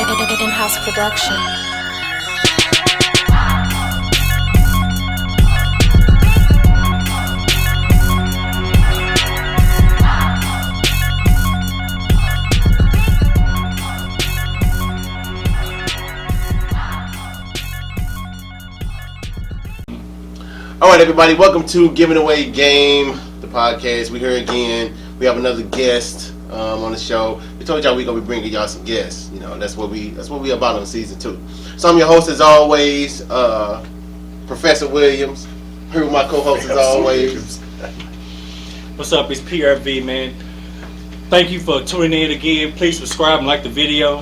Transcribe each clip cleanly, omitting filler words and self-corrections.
In-house production. All right, everybody, welcome to Giving Away Game, the podcast. We're here again. We have another guest on the show. We told y'all we're gonna be bringing y'all some guests. You know, that's what we about on season 2. So I'm your host as always, Professor Williams. Here with my co-host as always. What's up? It's PRV, man. Thank you for tuning in again. Please subscribe and like the video.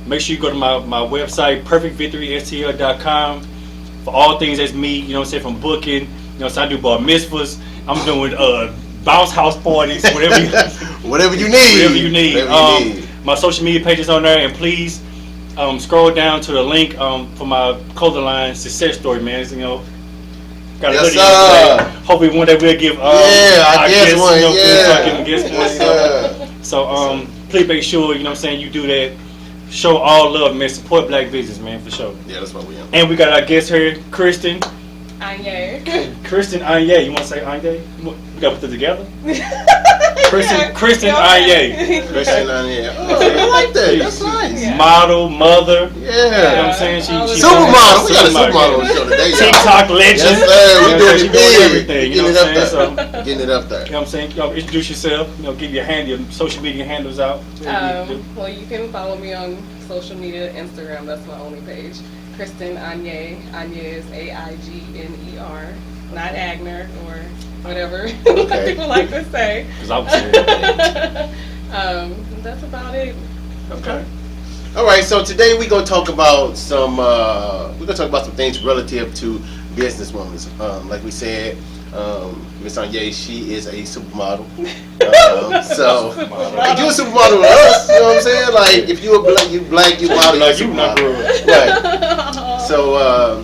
Make sure you go to my website, perfectvictorystl.com. For all things that's me, you know what I'm saying, from booking, you know, so I do bar mitzvahs, I'm doing bounce house parties, whatever you need. My social media pages on there, and please scroll down to the link for my clothing line success story, man. It's, you know, got a hoodie today. Hopefully one day we'll give I guess one. So please make sure, you know what I'm saying, you do that. Show all love, man. Support black business, man, for sure. Yeah, that's what we are. And we got our guest here, Kristen. Anye. Kristen Anye. You want to say Anye? We got to put it together? Kristen Anye. Kristen Anye. Oh, I like that. That's nice. Yeah. Model, mother. Yeah. You know what I'm saying? Supermodel. We got a supermodel on the show today, y'all. TikTok legend. Yes, sir. We doing it big. Everything. You know what I'm saying? So, getting it up there. You know what I'm saying? Y'all introduce yourself. You know, give your social media handles out. Well, you can follow me on social media, Instagram. That's my only page. Kristen Anye. Anye is Aigner, not Agner or whatever people like to say. Because I was saying that. That's about it. Okay. All right. So today we're gonna talk about some things relative to businesswomen. Like we said, Miss Anye, she is a supermodel. So if you're a supermodel with us, you know what I'm saying? Like if you're black, you model, like you're you not supermodel. Right.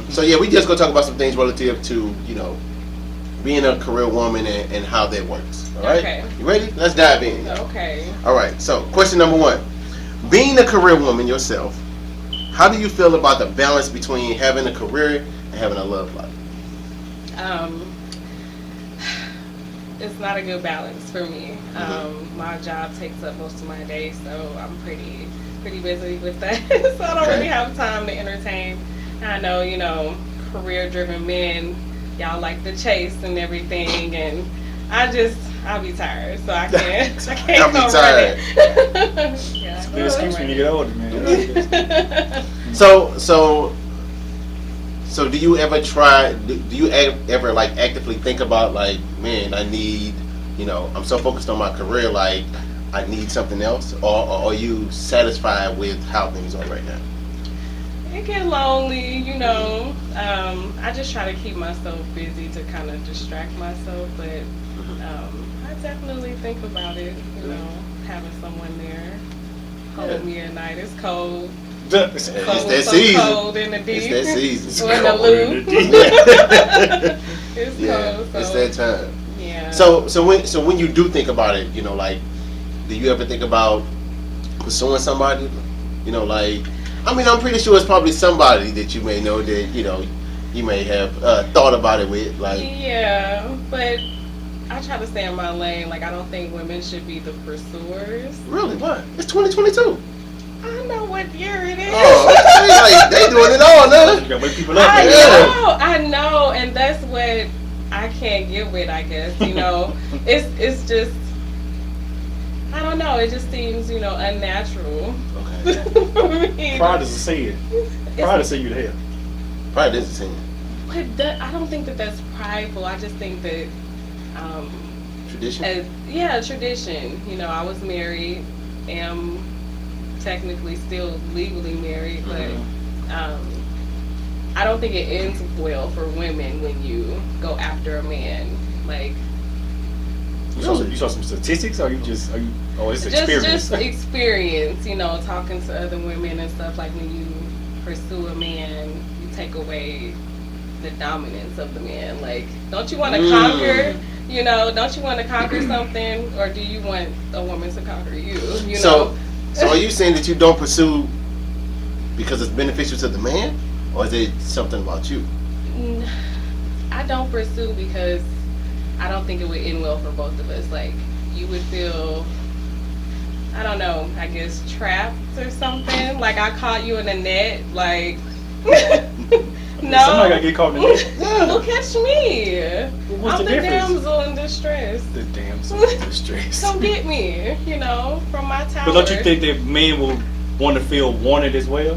So yeah, we just gonna talk about some things relative to, you know, being a career woman and how that works. All right. Okay. You ready? Let's dive in. Okay. All right. So question number 1: being a career woman yourself, how do you feel about the balance between having a career and having a love life? It's not a good balance for me. My job takes up most of my day, so I'm pretty busy with that. So I don't really have time to entertain. I know, you know, career-driven men, y'all like the chase and everything, and I'll be tired, so I can't. I'll be tired. Yeah. It's a good excuse when you get older, man. So do you ever try? Do you ever like actively think about like, man, I need, you know, I'm so focused on my career, like I need something else, or are you satisfied with how things are right now? It get lonely, you know. I just try to keep myself busy to kind of distract myself, but I definitely think about it, you know, having someone there hold me at night. It's cold. It's that season. Cold in the D. It's that season. Or in the loo. It's cold. So. It's that time. Yeah. So when you do think about it, you know, like, do you ever think about pursuing somebody? You know, like, I mean, I'm pretty sure it's probably somebody that you may know that, you know, you may have thought about it with, like. Yeah, but I try to stay in my lane. Like, I don't think women should be the pursuers. Really? What? It's 2022. I know what year it is. Oh, like, they doing it all now. You gotta wake people up. I know, and that's what I can't get with, I guess. You know, it's just, I don't know. It just seems, you know, unnatural. Okay. For me. Pride is a sin. Pride is a you to hell. Pride is a sin. But I don't think that that's prideful. I just think that tradition. Tradition. You know, I was married, am technically still legally married, but I don't think it ends well for women when you go after a man. Like, you saw some statistics, or it's experience? Just experience, you know, talking to other women and stuff. Like, when you pursue a man, you take away the dominance of the man. Like, don't you want to conquer? You know, don't you want to conquer something, or do you want a woman to conquer you? You know. So are you saying that you don't pursue because it's beneficial to the man, or is it something about you? I don't pursue because I don't think it would end well for both of us. Like, you would feel, I don't know, I guess trapped or something. Like, I caught you in a net. Like, no. Somebody gotta get caught in the net. Well, catch me. What's I'm the the difference? damsel in distress. The damsel in distress. Come get me, from my tower. But don't you think that men will want to feel wanted as well?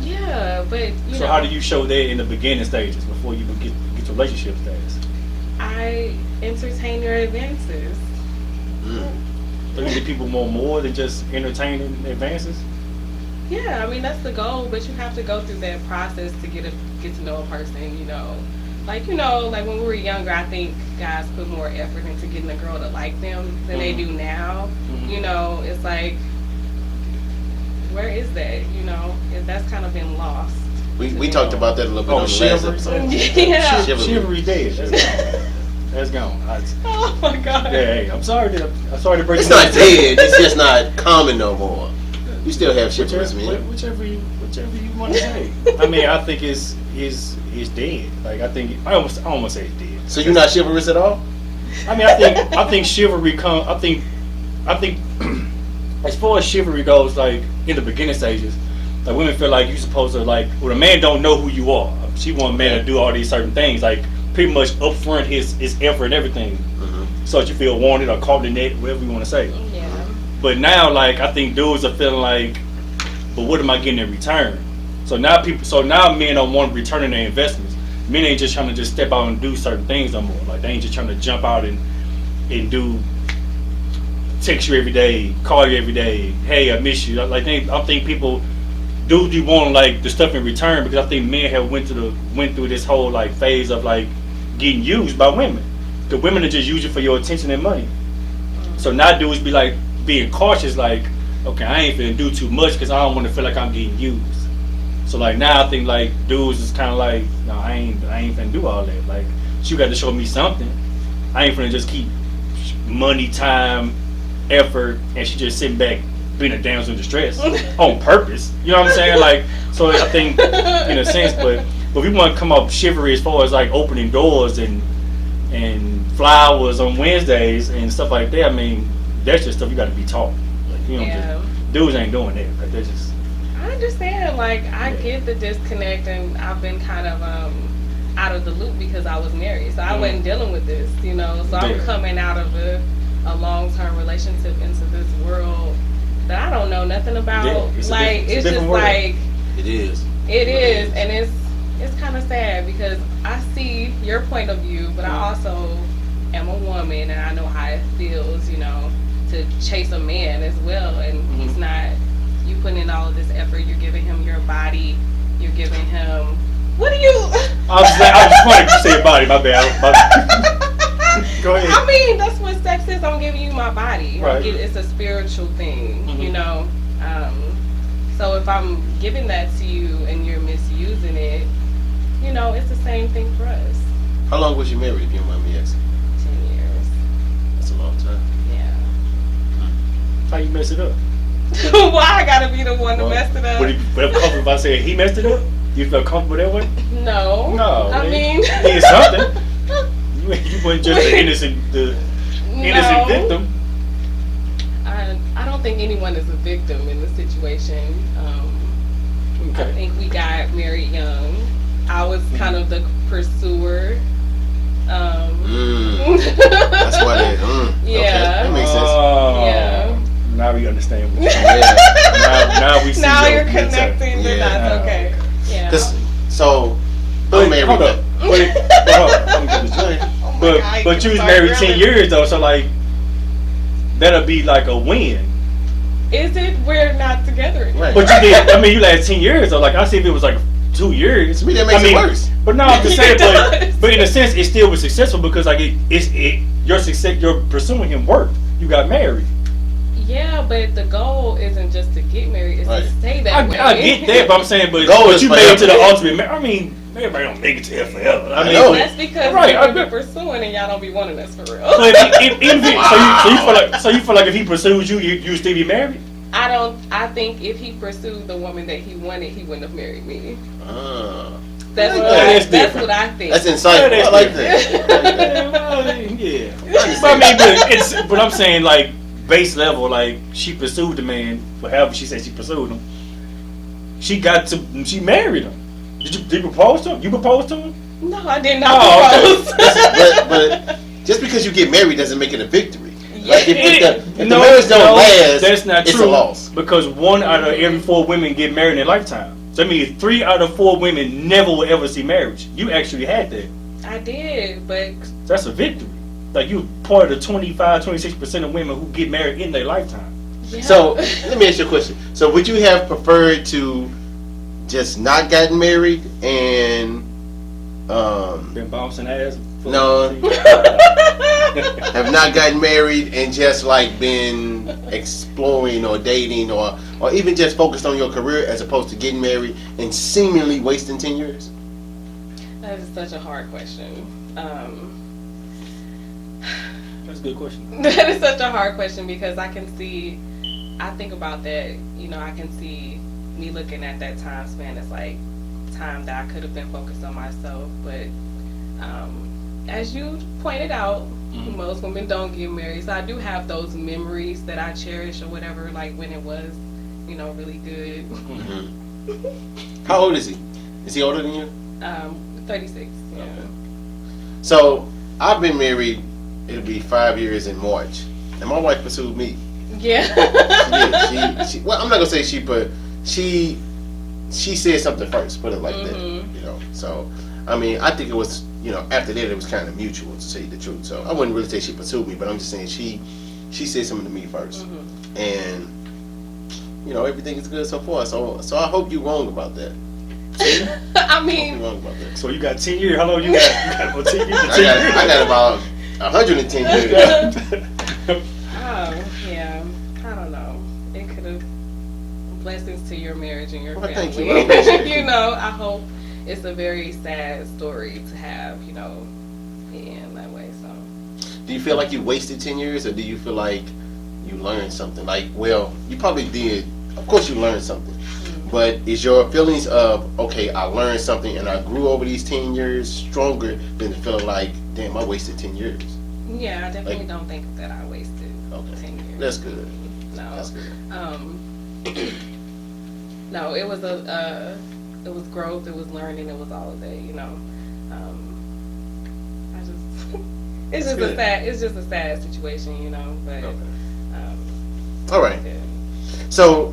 Yeah, but you So know. how do you show that in the beginning stages before you get to relationship status? I entertain your advances. So you think people want more than just entertaining advances? Yeah, I mean that's the goal, but you have to go through that process to get to know a person. Like when we were younger, I think guys put more effort into getting a girl to like them than they do now. It's like, where is that? That's kind of been lost. We talked about that a little bit on the last episode. Yeah. Chivalry's dead. That's gone. Oh my god. Hey, I'm sorry to break It's it not down. dead. It's just not common no more. You still have chivalrous men. Whichever you want to say. I mean, I think it's dead. Like I don't want to say it's dead. So you're not chivalrous at all? I mean, I think chivalry I think as far as chivalry goes, like in the beginning stages, like women feel like you're supposed to a man don't know who you are. She want a man to do all these certain things, like pretty much upfront his effort and everything, so that you feel wanted or caught in the net, whatever you want to say. Yeah. But now, I think dudes are feeling like, but what am I getting in return? So now men don't want to return their investments. Men ain't just trying to just step out and do certain things no more. Like they ain't just trying to jump out and do text you every day, call you every day. Hey, I miss you. I think people dudes want the stuff in return because I think men have went through this whole phase of getting used by women. The women are just use you for your attention and money. So now dudes be being cautious, okay, I ain't finna do too much because I don't want to feel like I'm getting used. So now I think dudes is kind of no, I ain't finna do all that. You got to show me something. I ain't finna just keep money, time, effort, and she just sitting back being a damsel in distress on purpose. You know what I'm saying? So I think in a sense, but we want to come up chivalry as far as opening doors and flowers on Wednesdays and stuff like that. I mean, that's just stuff you got to be taught. Dudes ain't doing that. They're just. I understand. I get the disconnect, and I've been kind of out of the loop because I was married, so I wasn't dealing with this. So I'm coming out of a long-term relationship into this world that I don't know nothing about. It's it's just world. It is. It is, and it's kind of sad because I see your point of view, but I also am a woman, and I know how it feels, to chase a man as well, and he's not. You putting in all of this effort. You're giving him your body. You're giving him. What are you? I just wanted to say body. My bad. Go ahead. I mean, that's what sex is. I'm giving you my body. Right. It's a spiritual thing, So if I'm giving that to you and you're misusing it, it's the same thing for us. How long was you married, if you don't mind me asking? 10 years. That's a long time. Yeah. How you mess it up? Why I gotta be the one to mess it up? Would you feel comfortable if I said he messed it up? You feel comfortable that way? No. I mean, it's something. You weren't just the innocent victim. I don't think anyone is a victim in the situation. Okay. I think we got married young. I was kind of the pursuer. That's why they. Yeah. Okay, that makes sense. Yeah. Now we understand. What Yeah. now we see. Now you're connecting the Yeah. dots. Okay. Yeah. I'm married. Hold up. Let me get this straight. But you was married 10 years though, so that'll be a win. Is it? We're not together anymore. Right. But you did. I mean, you lasted 10 years though. I see if it was 2 years. To me, that makes it worse. But no, I'm just saying. It does. But in a sense, it still was successful because your success, your pursuing him worked. You got married. Yeah, but the goal isn't just to get married; it's to stay that way. I get that, but I'm saying, but you made it to the ultimate. I mean, everybody don't make it to forever. I mean, that's because we're pursuing and y'all don't be wanting us for real. But so you feel like if he pursues you, you still be married? I think if he pursued the woman that he wanted, he wouldn't have married me. That's That's what I think. That's insightful. I like that. Yeah. But I'm saying like base level, like she pursued the man, however she said she pursued him. She married him. Did you propose to him? You proposed to him? No, I did not propose. but just because you get married doesn't make it a victory. Yeah. Like if the marriage don't last, that's not it's true. a loss. Because 1 out of every 4 women get married in their lifetime. So that means 3 out of 4 women never will ever see marriage. You actually had that. I did, but that's a victory. Like you part of the 25-26% of women who get married in their lifetime. Yeah. So let me ask you a question. So would you have preferred to just not gotten married and been bouncing ass? No. Have not gotten married and just like been exploring or dating or even just focused on your career as opposed to getting married and seemingly wasting 10 years? That is such a hard question. That's a good question. That is such a hard question because I think about that, I can see me looking at that time span as like time that I could have been focused on myself, but as you pointed out, most women don't get married. So I do have those memories that I cherish or whatever, like when it was, really good. Mm-hmm. How old is he? Is he older than you? 36. Yeah. Okay. So I've been married, it'll be 5 years in March. And my wife pursued me. Yeah. She well, I'm not gonna say but she said something first, put it like that. So I mean, I think it was, after that it was kind of mutual, to tell you the truth. So I wouldn't really say she pursued me, but I'm just saying she said something to me first, and everything is good so far. So I hope you're wrong about that. I mean, wrong about that. So you got 10 years. How long you got? You got about 10 years. I got about 110 years. Oh yeah, I don't know. It could have blessings to your marriage and your family. Thank you. I hope it's a very sad story to have, in that way. So, do you feel like you wasted 10 years, or do you feel like you learned something? Like, well, you probably did. Of course, you learned something. But is your feelings of, okay, I learned something and I grew over these 10 years stronger than feeling like, damn, I wasted 10 years? Yeah, I definitely don't think that I wasted 10 years. That's good. No. That's good. No, it was it was growth, it was learning, it was all of that, it's just a sad situation, but okay. All right. Yeah. So,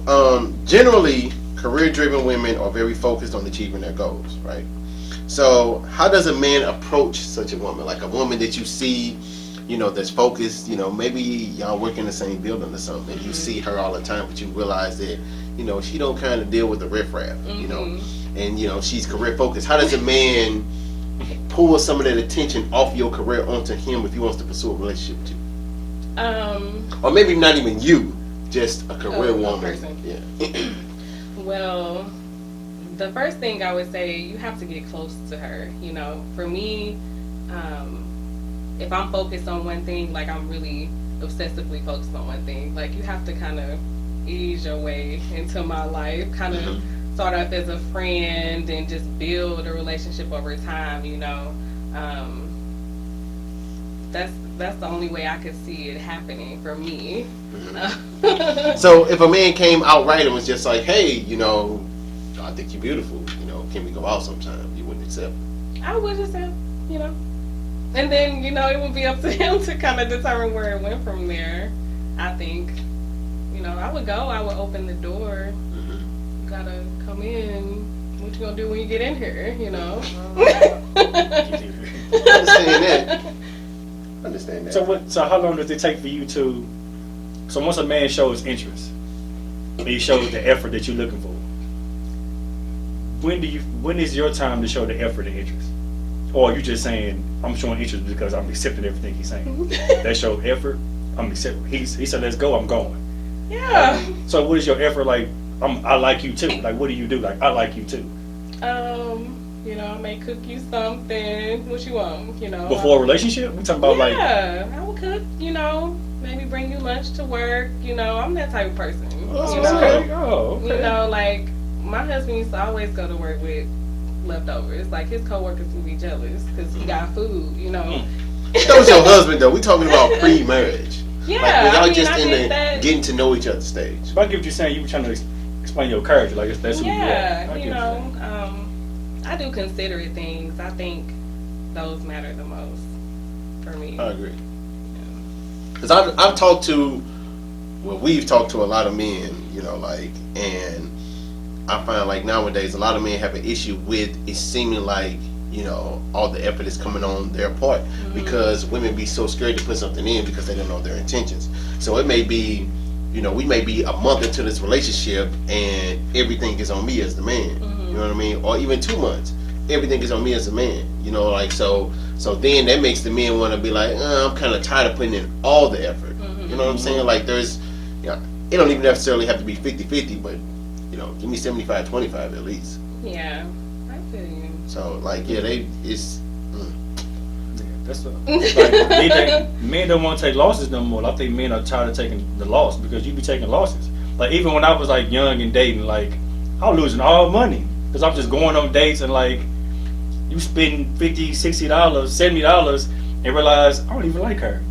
generally, career-driven women are very focused on achieving their goals, right? So, how does a man approach such a woman? Like a woman that you see, that's focused, maybe y'all work in the same building or something, and you see her all the time, but you realize that, she don't kind of deal with the riffraff, and, she's career-focused. How does a man pull some of that attention off your career onto him if he wants to pursue a relationship with you? Or maybe not even you, just a career woman. Person. Yeah. Well, the first thing I would say, you have to get close to her. For me, if I'm focused on one thing, like I'm really obsessively focused on one thing, like you have to kind of ease your way into my life, kind of start off as a friend and just build a relationship over time. That's the only way I could see it happening for me. So if a man came outright and was just like, hey, I think you're beautiful, can we go out sometime? You wouldn't accept? I would accept, and then, it would be up to him to kind of determine where it went from there. I think, I would go, I would open the door. You gotta come in. What you gonna do when you get in here, Understand that. So how long does it take for you to? So once a man shows interest, he shows the effort that you're looking for. When is your time to show the effort and interest? Or are you just saying, I'm showing interest because I'm accepting everything he's saying? That shows effort. I'm accepting. He said, let's go. I'm going. Yeah. So what is your effort like? I like you too. Like, what do you do? Like, I like you too. You know, I may cook you something. What you want? You know. Before a relationship, we talking about like. Yeah, I will cook. You know, maybe bring you lunch to work. You know, I'm that type of person. Oh, you know, okay. Oh, okay. You know, like my husband used to always go to work with leftovers. Like his coworkers would be jealous because he got food. You know. That was your husband though. We talking about pre-marriage. Yeah, like, y'all I mean, just I in think the that, getting to know each other stage. But I get what you're saying. You were trying to explain your character, like that's who you are. yeah, you know, I do considerate things. I think those matter the most for me. I agree. Because I've talked to, well, we've talked to a lot of men, you know, like, and I find like nowadays a lot of men have an issue with it seeming like, you know, all the effort is coming on their part because women be so scared to put something in because they don't know their intentions. So it may be, you know, we may be a month into this relationship and everything is on me as the man. You know what I mean? Or even 2 months, everything is on me as a man. You know, like so then that makes the men want to be like, I'm kind of tired of putting in all the effort. You know what I'm saying? Like there's, you know, it don't even necessarily have to be 50-50, but you know, give me 75-25 at least. Yeah, I feel you. So like, yeah, it's. Yeah, that's like men don't want to take losses no more. I think men are tired of taking the loss because you be taking losses. Like even when I was like young and dating, like I was losing all money because I'm just going on dates and like you spend $50, $60, $70 and realize I don't even like her.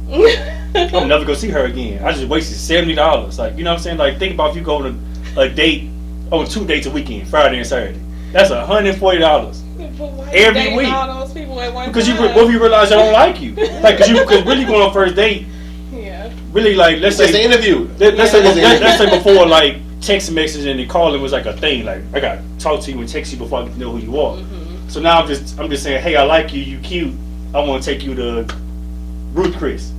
I'm never gonna see her again. I just wasted $70. Like you know what I'm saying? Like think about if you go on a date on 2 dates a weekend, Friday and Saturday. That's $140 every week. All those people at one because time? both of you realize I don't like you. Like because really going on first date. Yeah. Really like let's say the interview. Let's say before like text message and calling was like a thing. Like I got to talk to you and text you before I get to know who you are. So now I'm just saying, hey, I like you. You cute. I want to take you to Ruth Chris.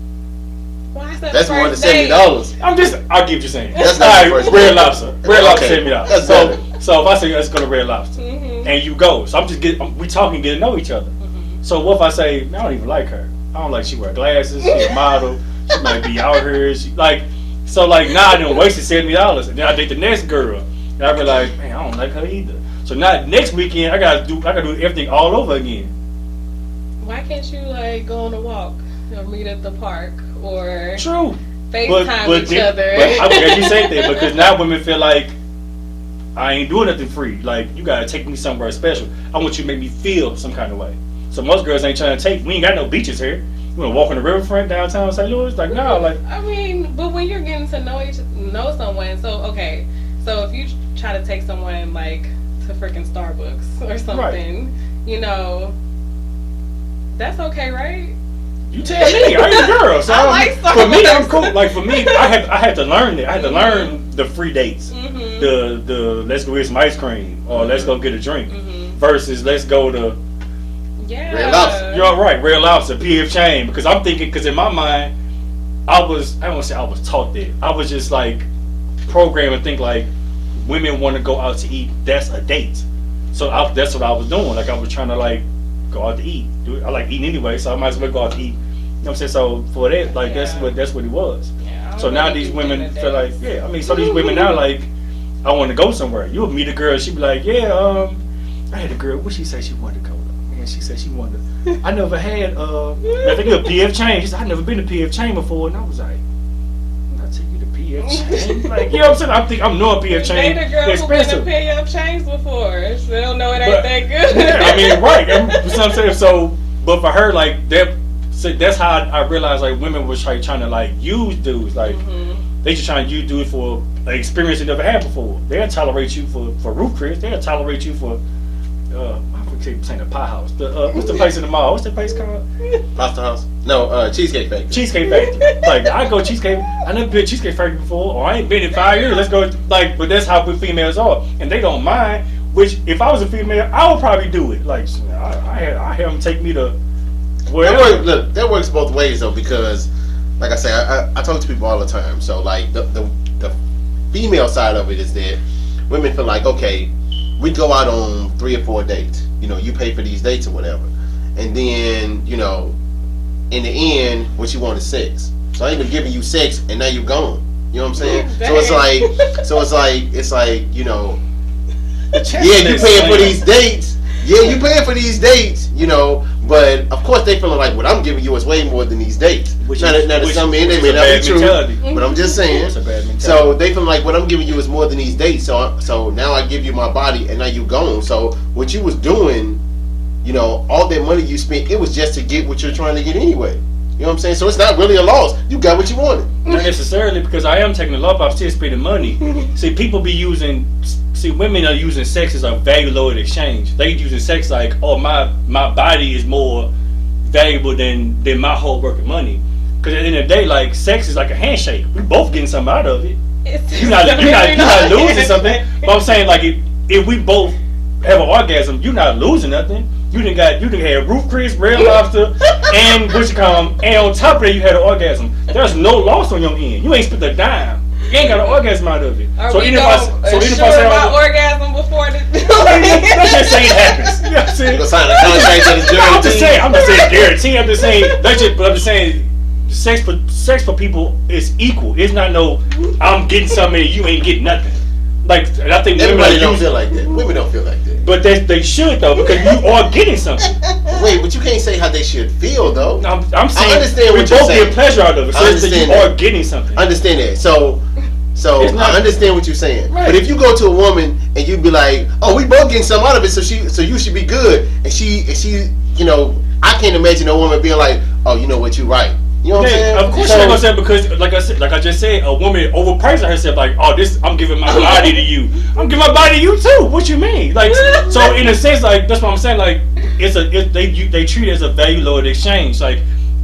Why is that That's more than $70. I'll get what you're saying. That's all not the right, first Red date. Lobster. Red Lobster Okay. $70. That's So if I say let's go to Red Lobster and you go, so I'm just we talking, getting to know each other. So what if I say I don't even like her? I don't like she wear glasses. She a model. She might be out here. She, like so like now I done wasted $70 and then I date the next girl and I realize man I don't like her either. So now next weekend I gotta do everything all over again. Why can't you like go on a walk or meet at the park or True. FaceTime each other? But I'm glad you say that because now women feel like I ain't doing nothing free. Like you gotta take me somewhere special. I want you to make me feel some kind of way. So most girls ain't trying to take. We ain't got no beaches here. You wanna walk on the riverfront downtown St. Louis? Like no, like. I mean, but when you're getting to know someone, so okay, so if you try to take someone like to freaking Starbucks or something, you know, that's okay, right? You tell me. I ain't a girl. So I like for me, I'm Starbucks. cool. Like for me, I had to learn it. I had to learn the free dates. The let's go get some ice cream or let's go get a drink versus let's go to Red Lobster. You're right, Red Lobster, PF Chain. Because I'm thinking, because in my mind, I don't want to say I was taught that. I was just like programmed to think like women want to go out to eat. That's a date. So that's what I was doing. Like I was trying to like go out to eat. I like eating anyway, so I might as well go out to eat. You know what I'm saying? So for that, like that's what it was. Yeah, So now these women feel like, yeah, I mean, so these women now like, I want to go somewhere. You'll meet a girl, she be like, yeah, I had a girl. What she say she wanted to go? Man, she said she wanted to. I never had. I think it was PF Chain. She said I never been to PF Chain before, and I was like, I'll take you to PF Chain. Like, you know what I'm saying? I'm knowing PF Chain. Date a girl who been to PF Chains before. So they don't know it ain't that good. Yeah, I mean, right. That's what I'm saying. So, but for her, like that. So that's how I realized like women was trying to like use dudes like they just trying to use dudes for an experience they never had before. They'll tolerate you for Ruth Chris. They'll tolerate you for I keep saying the pie house. What's the place in the mall? What's the place called? Pasta House? No, Cheesecake Factory. Cheesecake Factory. Like I go Cheesecake. I never been to Cheesecake Factory before, or I ain't been in 5 years. Let's go. Like, but that's how we females are, and they don't mind. Which if I was a female, I would probably do it. Like I have them take me to. That works both ways though, because like I say, I talk to people all the time. So like the female side of it is that women feel like, okay, we go out on 3 or 4 dates. You know, you pay for these dates or whatever, and then you know, in the end, what you want is sex. So I ain't been giving you sex, and now you're gone. You know what I'm saying? So it's like you know, yeah, you paying for these dates, Yeah, you paying for these dates, you know, but of course they feeling like what I'm giving you is way more than these dates. Now to some men, they may not be true, but I'm just saying. So they feel like what I'm giving you is more than these dates. So now I give you my body, and now you gone. So what you was doing, you know, all that money you spent, it was just to get what you're trying to get anyway. You know what I'm saying? So it's not really a loss. You got what you wanted. Not necessarily, because I am taking the law, but I'm still spending money. See, women are using sex as a value-loaded exchange. They using sex like, oh, my body is more valuable than my whole work of money. Because at the end of the day, like, sex is like a handshake. We both getting something out of it. You're not losing something. But I'm saying, like, if we both have an orgasm, you're not losing nothing. You done had Roof Chris, Red Lobster, and and on top of that you had an orgasm. There's no loss on your end. You ain't spent a dime. You ain't got an orgasm out of it. So even if I say my orgasm before the let's just say it happens. You know what I'm saying? I'm just saying guarantee. I'm just saying sex for people is equal. It's not no I'm getting something and you ain't getting nothing. Like, I think everybody don't feel like that. Women don't feel like that. But they should though, because you are getting something. Wait, but you can't say how they should feel though. I'm saying I understand what we you're both saying. get pleasure out of it. So I it's that understand you that. are getting something. I understand that. So I understand what you're saying. Right. But if you go to a woman and you be like, "Oh, we both getting something out of it, so you should be good," and she, you know, I can't imagine a woman being like, "Oh, you know what, you're right." You know what I'm saying? Of course, you're gonna say, because like I just said, a woman overpricing herself. Like, oh, I'm giving my body to you. I'm giving my body to you too. What you mean? Like, so in a sense, like that's what I'm saying. Like, they treat it as a value loaded exchange. Like,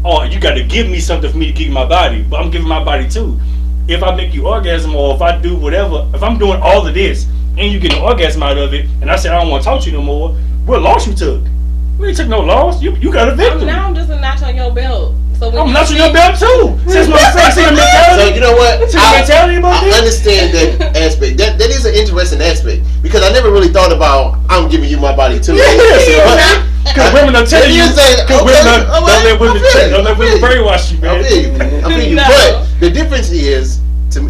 oh, you got to give me something for me to give you my body, but I'm giving my body too. If I make you orgasm, or if I do whatever, if I'm doing all of this and you get an orgasm out of it, and I said I don't want to talk to you no more, what loss you took? We ain't took no loss. You got a victim. Now I'm just a notch on your belt. So I'm notching your belt too. Since my friend see the mentality. So you know what? I understand that aspect. That is an interesting aspect, because I never really thought about I'm giving you my body too. Because women are telling you. Because don't let women brainwash you, man. I feel you. No. But the difference is, do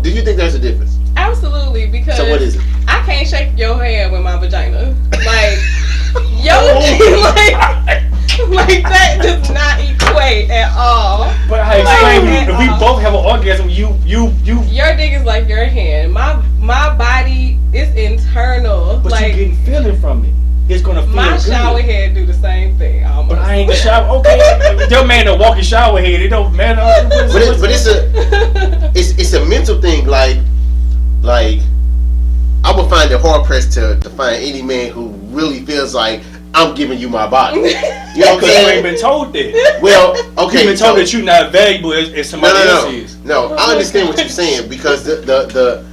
you think there's a difference? Absolutely, because So what is it? I can't shake your hand with my vagina. Like like that does not equate at all. But I explained, if we both have an orgasm, you your dick is like your hand. My body is internal. But like, you getting feeling from it. It's gonna feel my good. shower head do the same thing almost. But I ain't the shower. Okay, your man that walking shower head, it don't matter. But it's a mental thing. Like I would find it hard pressed to find any man who really feels like I'm giving you my body. You know what I'm saying? You ain't been told that. Well, okay. You've been told that you're not valuable as somebody else is. No, I understand what you're saying, because the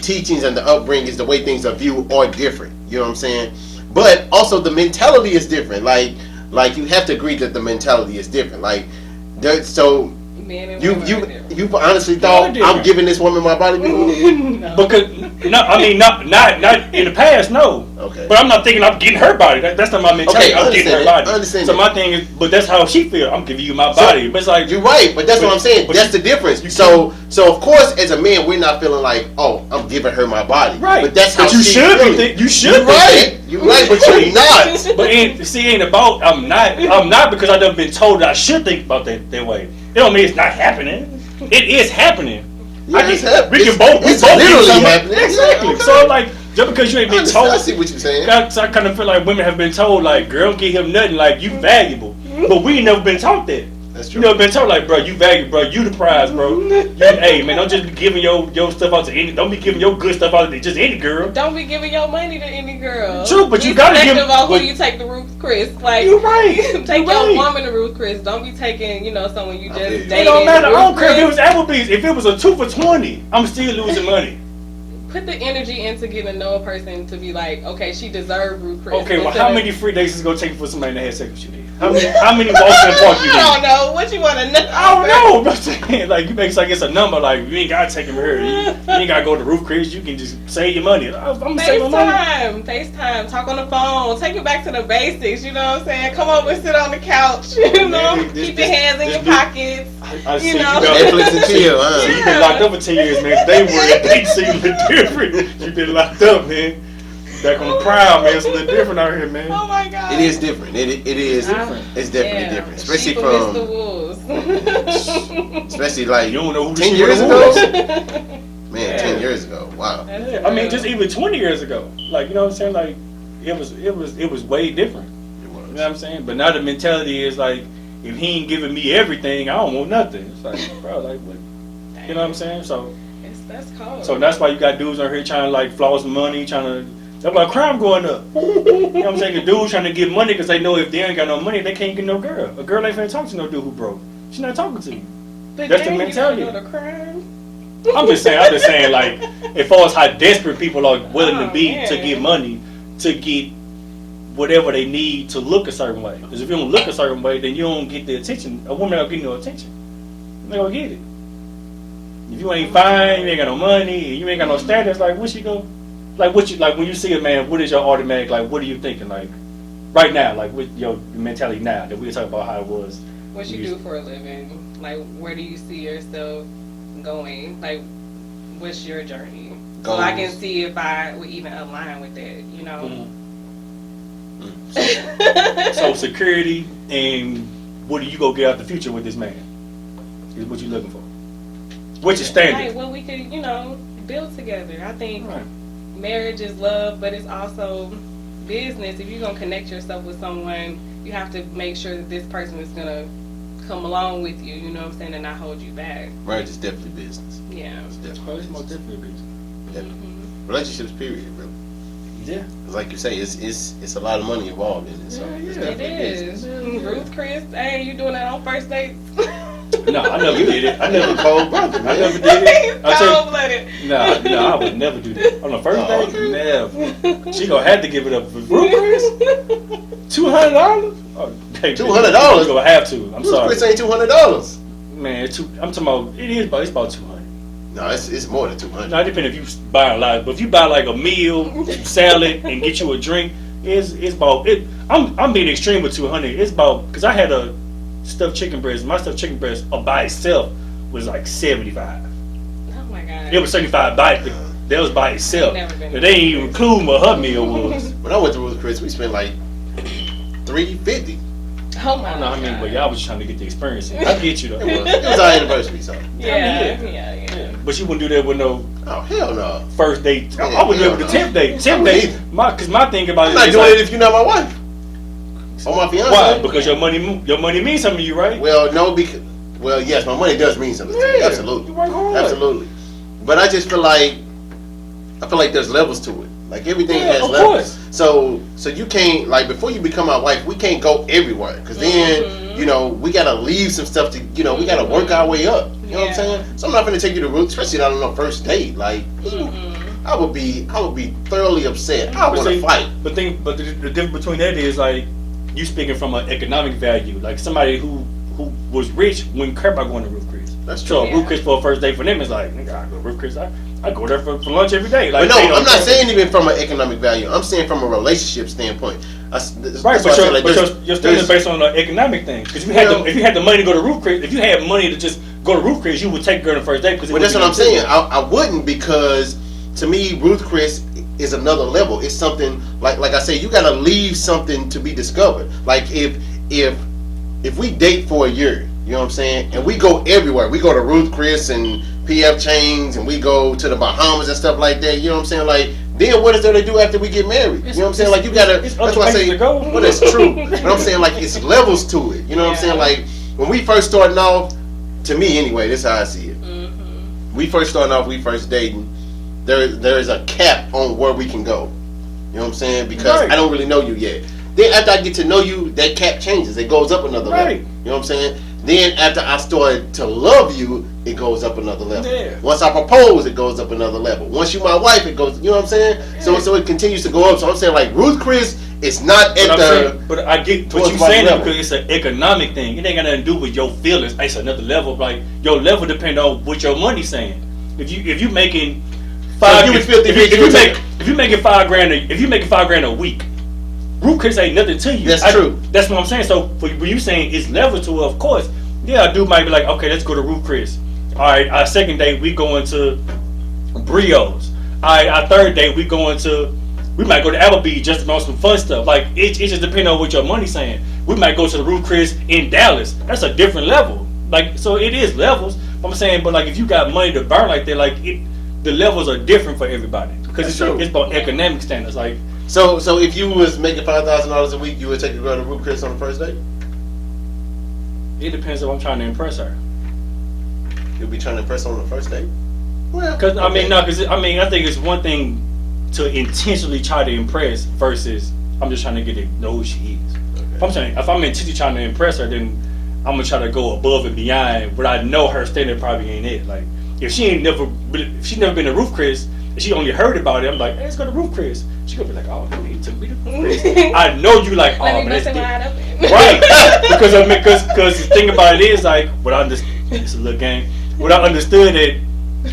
teachings and the upbringings, the way things are viewed are different. You know what I'm saying? But also the mentality is different. Like you have to agree that the mentality is different. Like so. You honestly thought I'm giving this woman my body before? No. Because not in the past, no. Okay. But I'm not thinking I'm getting her body. That's not my mentality. Okay, I'm getting her body. I understand. So my thing is, but that's how she feel. I'm giving you my body. But it's like, you're right, but that's what I'm saying. That's the difference. So of course, as a man, we're not feeling like, oh, I'm giving her my body. Right. But that's how you she should feeling. be. You should. You're right. You're right, but you're not. But ain't about. I'm not because I done been told that I should think about that way. It don't mean it's not happening. It is happening. Yeah, We can both. It's literally happening. Exactly. Okay. So like, just because you ain't been told. I see what you're saying. I kind of feel like women have been told, like, girl, give him nothing, like, you valuable. But we ain't never been taught that. That's true. You never been told, like, bro, you valuable, bro, you the prize, bro. Hey, man, don't just be giving your stuff out to any, don't be giving your good stuff out to just any girl. Don't be giving your money to any girl. True, but you gotta give. About who you take to Ruth Chris. Like, you're right. Take your woman to Ruth Chris. Don't be taking, someone you just dated. It don't matter. I don't care if it was Applebee's. If it was a 2 for $20, I'm still losing money. Put the energy into getting to know a person to be like, okay, she deserved Ruth Chris. Okay, well, how many free days is it gonna take for somebody to have sex with you? Then? How many walks in the park you did? I don't know. What you want to know? I don't know. I'm saying, like, you make it like it's a number. Like, you ain't gotta take him here. You ain't gotta go to Ruth Chris. You can just save your money. I'm gonna save my money. FaceTime. Talk on the phone. Take it back to the basics. You know what I'm saying? Come over and sit on the couch. You know, keep your hands in your pockets. I see you Netflix and chill. So you've been locked up for 10 years, man. They were they see you look different. You've been locked up, man. Back on the prowl, man. It's a little different out here, man. Oh my god. It is different. It is different. It's definitely different, especially Sheep from the wolves. especially like You don't know who 10 the years sheep ago. was. Man, Yeah. 10 years ago. Wow. Yeah. I mean, just even 20 years ago. Like, you know what I'm saying? Like, it was way different. It was. You know what I'm saying? But now the mentality is like, if he ain't giving me everything, I don't want nothing. It's like, bro, like, what? You know what I'm saying? So That's cold. So that's why you got dudes out here trying to like floss money, trying to. That's why crime going up. You know what I'm saying? The dudes trying to get money because they know if they ain't got no money, they can't get no girl. A girl ain't finna talk to no dude who broke. She's not talking to you. But That's the dang, mentality. You gotta go to crime. I'm just saying, like, as far as how desperate people are willing to be to man. get money, to get whatever they need to look a certain way. Because if you don't look a certain way, then you don't get the attention. A woman don't get no attention. They gonna get it. If you ain't fine, you ain't got no money, you ain't got no status, like what you go, like what you like when you see a man, what is your automatic, like what are you thinking, like right now, like with your mentality now that we're talking about how it was. What you do for a living? Like, where do you see yourself going? Like, what's your journey? So I can see if I would even align with that, you know? So security and what do you go get out the future with this man? Is what you looking for. Which is standard. Like, well, we could, you know, build together. I think Right. marriage is love, but it's also business. If you're going to connect yourself with someone, you have to make sure that this person is going to come along with you, you know what I'm saying, and not hold you back. Marriage is definitely business. Yeah. It's definitely Oh, it's most business. definitely business. Definitely. Relationships, period, really. Yeah. 'Cause like you say, it's a lot of money involved in it. So it's Yeah, It definitely is. business. Ruth Chris, hey, you doing that on first dates? No, I never did it. I never Cold brother, I man. never did it. I tell Cold-blooded. you, no, I would never do that. On the first Oh, date, never. She gonna have to give it up for Ruth Chris. $200? Oh, hey, $200? You gonna have to. I'm Ruth sorry, Chris ain't $200. man. I'm talking about. It's about 200. No, it's more than 200. No, it depends if you buy a lot, but if you buy like a meal, salad, and get you a drink, it's about it. I'm being extreme with 200. It's about because I had a stuffed chicken breast. My stuffed chicken breast by itself was like 75. Oh my god. It was 75 that was by itself. Never been They ain't even include what her meal was. When I went to Ruth Chris, we spent like $350. Oh I my don't know how many, god. but y'all was trying to get the experience. I get you though. It was our anniversary, so. Yeah. But you wouldn't do that with no Oh hell no! first date. I would do it with the 10th date. 10th wouldn't date. Because my thing about I'm it not is doing like, it if you're not my wife. Or my fiance. why? Because your money means something to you, right? Well, no, because yes, my money does mean something to me. Yeah, Absolutely, you work hard. absolutely. But I just feel like there's levels to it. Like everything Yeah, has of levels. course. So you can't like before you become my wife, we can't go everywhere because then you know we gotta leave some stuff to we gotta work our way up. You know what I'm saying? So I'm not gonna take you to Ruth, especially not on the first date. Like I would be thoroughly upset. I want to fight. But the difference between that is like you speaking from an economic value. Like somebody who was rich wouldn't care about going to Ruth Chris. That's So true. Ruth Chris for a first date for them is like, nigga, I go to Ruth Chris. I go there for lunch every day. Like, But they no, don't I'm not care. saying even from an economic value. I'm saying from a relationship standpoint. Right, but your standard is based on an economic thing. Because if you had the money to go to Ruth Chris, if you had money to just go to Ruth Chris, you would take her on the first date. Well, that's what I'm saying. I wouldn't because to me, Ruth Chris is another level. It's something like I say, you gotta leave something to be discovered. Like if we date for a year, you know what I'm saying, and we go everywhere. We go to Ruth Chris and PF Chains, and we go to the Bahamas and stuff like that. You know what I'm saying? Like, then what is there to do after we get married? You know what I'm saying? Like, you gotta. That's why I say. Well, that's true. But I'm saying like it's levels to it. You know what I'm saying? Like when we first starting off, to me anyway, this is how I see it. We first starting off, we first dating. There is a cap on where we can go. You know what I'm saying? Because I don't really know you yet. Then after I get to know you, that cap changes. It goes up another level. You know what I'm saying? Then after I started to love you, it goes up another level. Yeah. Once I propose, it goes up another level. Once you my wife, it goes. You know what I'm saying? Yeah. So it continues to go up. So I'm saying like Ruth Chris, it's not at the. But I get what you're saying because it's an economic thing. It ain't got nothing to do with your feelings. It's another level. Like your level depend on what your money's saying. If you making five, if you making $5,000 a week. Ruth Chris ain't nothing to you. That's true. That's what I'm saying. So when you saying it's level to, of course, yeah, a dude might be like, okay, let's go to Ruth Chris. All right, our second date we going to Brio's. All right, our third date we going to We might go to Applebee's just on some fun stuff. Like it just depends on what your money's saying. We might go to the Roof Chris in Dallas. That's a different level. Like so, it is levels. I'm saying, but like if you got money to burn like that, like the levels are different for everybody because it's about economic standards. Like so if you was making $5,000 a week, you would take a girl to Roof Chris on the first date? It depends if I'm trying to impress her. You'll be trying to impress her on the first date? Well, because I think it's one thing to intentionally try to impress versus I'm just trying to get to know who she is. Okay. If I'm intentionally trying to impress her, then I'm gonna try to go above and beyond. But I know her standard probably ain't it. Like if she's never been to Roof Chris and she only heard about it, I'm like, hey, let's go to Roof Chris. She gonna be like, oh, no, you took me to Roof Chris. I know you like, oh, Let me but that's right. Because the thing about it is like, it's a little game. What I understood that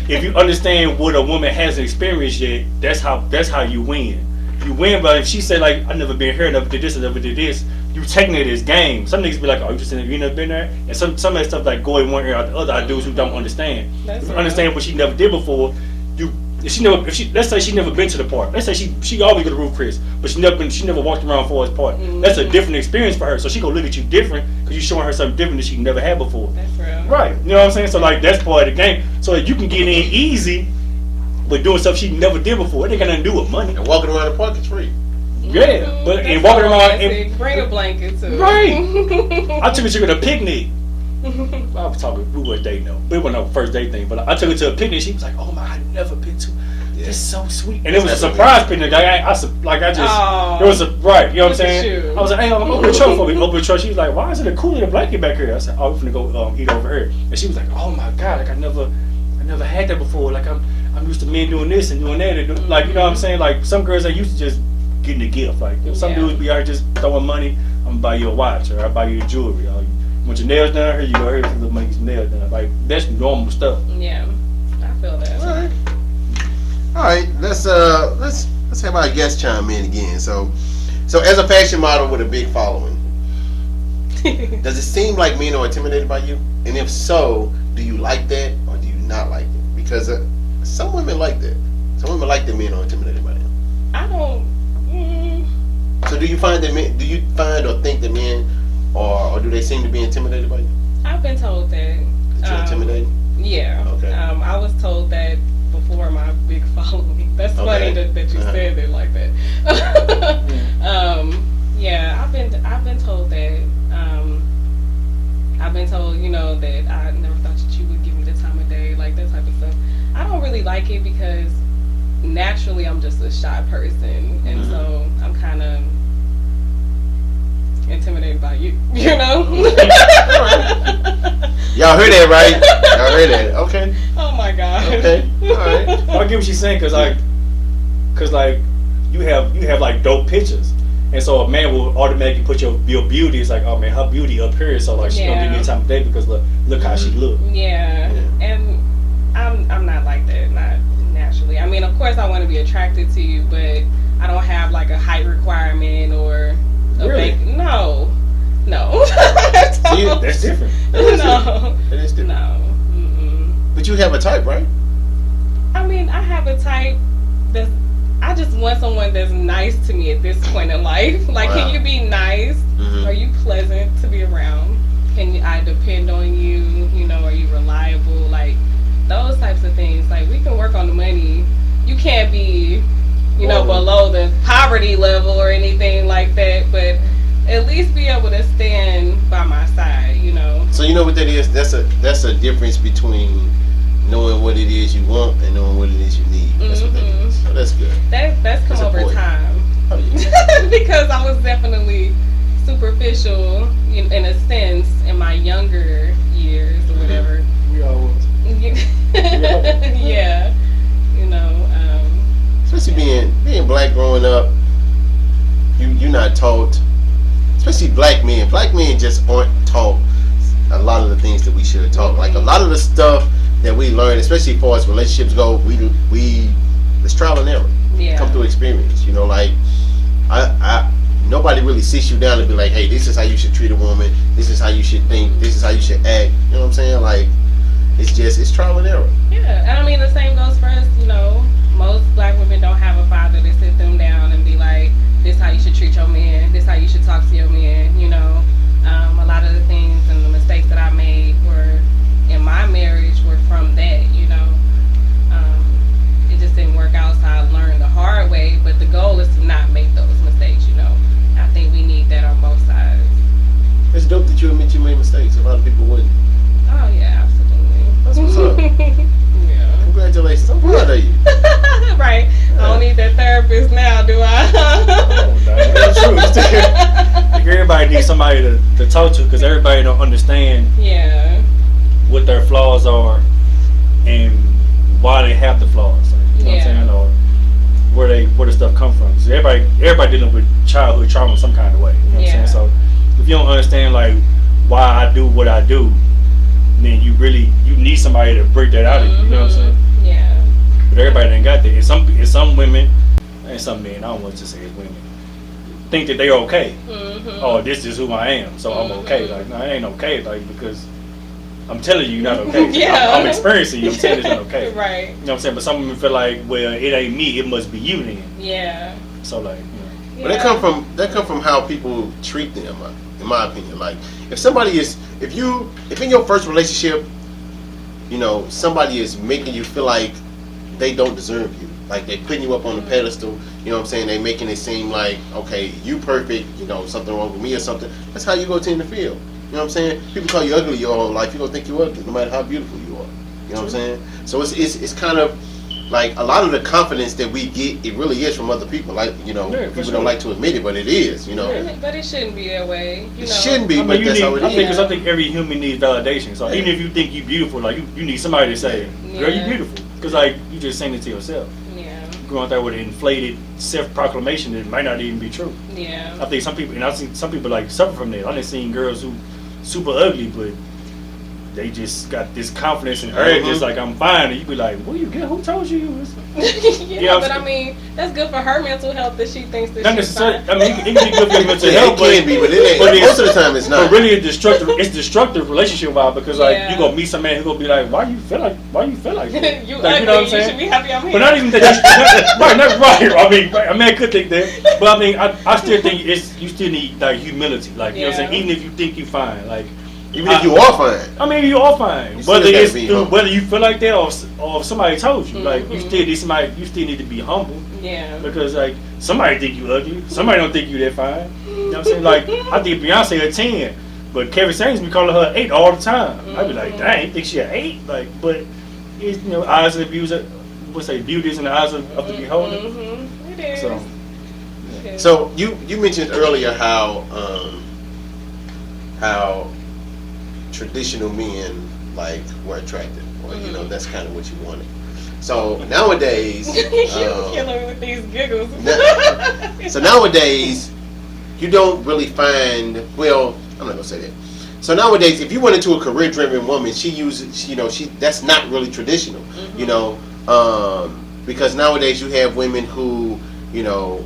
if you understand what a woman hasn't experienced yet, that's how you win. You win, but if she said like, I never been here, never did this, I never did this, you taking it as game. Some niggas be like, oh, you never been there, and some of that stuff like go in one ear out the other. I dudes who don't understand. If you understand what she never did before, let's say she never been to the park. Let's say she always go to Roof Chris, but she never walked around Forest Park. Mm-hmm. That's a different experience for her. So she gonna look at you different because you're showing her something different that she never had before. That's real. Right. You know what I'm saying? So like that's part of the game. So that you can get in easy, but doing stuff she never did before. It ain't got nothing to do with money. And walking around the park is free. Yeah, but and walking around and bring a blanket too. Right. I took a chick to a picnic. I was talking. We were dating though. It wasn't no first date thing, but I took her to a picnic. She was like, "Oh my, I never been to." Yeah. It's so sweet, and it was a surprise picnic. It was a right. You know what I'm saying? I was like, "Hey, I'm open the truck for me." Open the truck. She was like, "Why is it a cooler and a blanket back here?" I said, "Oh, we're gonna go eat over here." And she was like, "Oh my god, like I never had that before. Like I'm used to men doing this and doing that. And like you know what I'm saying? Like some girls are used to just getting a gift. Like some dudes be out just throwing money. I'm gonna buy you a watch or I buy you jewelry. Or, you want your nails done? Here you go. Here for the money, get some nails done. Like that's normal stuff. Yeah, I feel that. All right. Let's have our guest chime in again. So as a fashion model with a big following, does it seem like men are intimidated by you? And if so, do you like that or do you not like it? Because some women like that. Some women like that men are intimidated by them. I don't. So do you find or think that men or do they seem to be intimidated by you? I've been told that. That you're intimidated? Yeah. Okay. I was told that before my big following. That's funny that you said it like that. Yeah, I've been told that. I've been told, that I never thought that you would give me the time of day, like that type of stuff. I don't really like it because naturally I'm just a shy person, and so I'm kind of intimidated by you, Y'all heard that, right? Y'all heard that. Okay. Oh my god. Okay. All right. I get what she's saying because you have like dope pictures, and so a man will automatically put your beauty. It's like, oh man, her beauty up here, so like she don't give me time of day because look how she look. Yeah, and I'm not like that, not naturally. I mean, of course I want to be attracted to you, but I don't have like a height requirement or no. See, that's different. That is different. No. Mm-mm. But you have a type, right? I mean, I have a type that's. I just want someone that's nice to me at this point in life. Like, Can you be nice? Mm-hmm. Are you pleasant to be around? Can I depend on you? Are you reliable? Like, those types of things. Like, we can work on the money. You can't be, below the poverty level or anything like that. But at least be able to stand by my side. So you know what that is? That's a difference between knowing what it is you want and knowing what it is you need. That's what that is. So that's good. That's come over time. Oh, yeah. Because I was definitely superficial in a sense in my younger years or whatever. We all was. Yeah. Especially being black growing up, you're not taught, especially black men. Black men just aren't taught a lot of the things that we should have taught. Like a lot of the stuff that we learn, especially as far as relationships go, it's trial and error. Yeah. Come through experience. Like nobody really sits you down and be like, hey, this is how you should treat a woman, this is how you should think, this is how you should act. You know what I'm saying? Like it's trial and error. Yeah. And I mean the same goes for us, most black women don't have a father to sit them down and this how you should treat your man, this how you should talk to your man, you know. A lot of the things and the mistakes that I made were in my marriage were from that, you know. It just didn't work out, so I learned the hard way, but the goal is to not make those mistakes, you know. I think we need that on both sides. It's dope that you admit you made mistakes. A lot of people wouldn't. Oh yeah, absolutely. That's what's up. Yeah. Congratulations. I'm proud of you. Right. I don't need that therapist now, do I? Oh, that's true. Everybody needs somebody to talk to, because everybody don't understand Yeah. what their flaws are and why they have the flaws. You know what I'm saying? Or where the stuff come from. So everybody dealing with childhood trauma in some kind of way. You know what I'm saying? So if you don't understand like why I do what I do, then you need somebody to break that out of you. You know what I'm saying? Yeah. But everybody ain't got that. And some women and some men, I don't want to say it's women, think that they're okay. Oh, this is who I am, so I'm okay. Like, no, it ain't okay. Like, because I'm telling you, you're not okay. Yeah. I'm experiencing you. I'm saying it's not okay. Right. You know what I'm saying? But some women feel like, well, it ain't me. It must be you then. Yeah. So like, you know. But that come from how people treat them, in my opinion. Like, if in your first relationship, you know, somebody is making you feel like they don't deserve you, like they putting you up on the pedestal, you know what I'm saying? They making it seem like, okay, you perfect, you know, something wrong with me or something. That's how you go tend to feel. You know what I'm saying? People call you ugly your whole life, you gonna think you ugly, no matter how beautiful you are. You know what I'm saying? So it's kind of like a lot of the confidence that we get, it really is from other people. Like, you know, people don't like to admit it, but it is, you know. But it shouldn't be that way. It shouldn't be, but that's how it is. I think every human needs validation. So even if you think you're beautiful, like you need somebody to say, girl, you're beautiful. Because like you just saying it to yourself. Yeah. Going there with an inflated self-proclamation that might not even be true. Yeah. I think some people, and I've seen some people like suffer from that. I've seen girls who super ugly, but they just got this confidence and arrogance, like I'm fine, and you be like, "Well, you get who told you was?" Yeah, but I mean, that's good for her mental health that she thinks that she's fine. I mean, it can be good for your mental health, it can be, but it ain't. But most of the time, it's not. But really, it's destructive relationship vibe, because like you gonna meet some man who gonna be like, "Why you feel like that?" You like, ugly, you know what I'm saying? You should be happy I'm here. But not even that. Right. I mean, a man could think that, but I mean, I still think you still need like humility, like you know what I'm saying. Even if you think you fine, like. Even if you are fine. I mean, you are fine. Whether you feel like that or if somebody told you, like you still need to be humble. Yeah. Because like somebody think you ugly, somebody don't think you that fine. You know what I'm saying? Like I think Beyonce a 10, but Kevin Samuels be calling her 8 all the time. I be like, dang, think she an 8? Like, but it's, you know, eyes of the abuser. What's that? Beauty is in the eyes of the beholder. It is. So. Yeah. So you mentioned earlier how traditional men like were attractive, or you know that's kind of what you wanted. So nowadays, You're killing me with these giggles. So nowadays, you don't really find. Well, I'm not gonna say that. So nowadays, if you went into a career-driven woman, she uses, you know, that's not really traditional, you know, because nowadays you have women who, you know,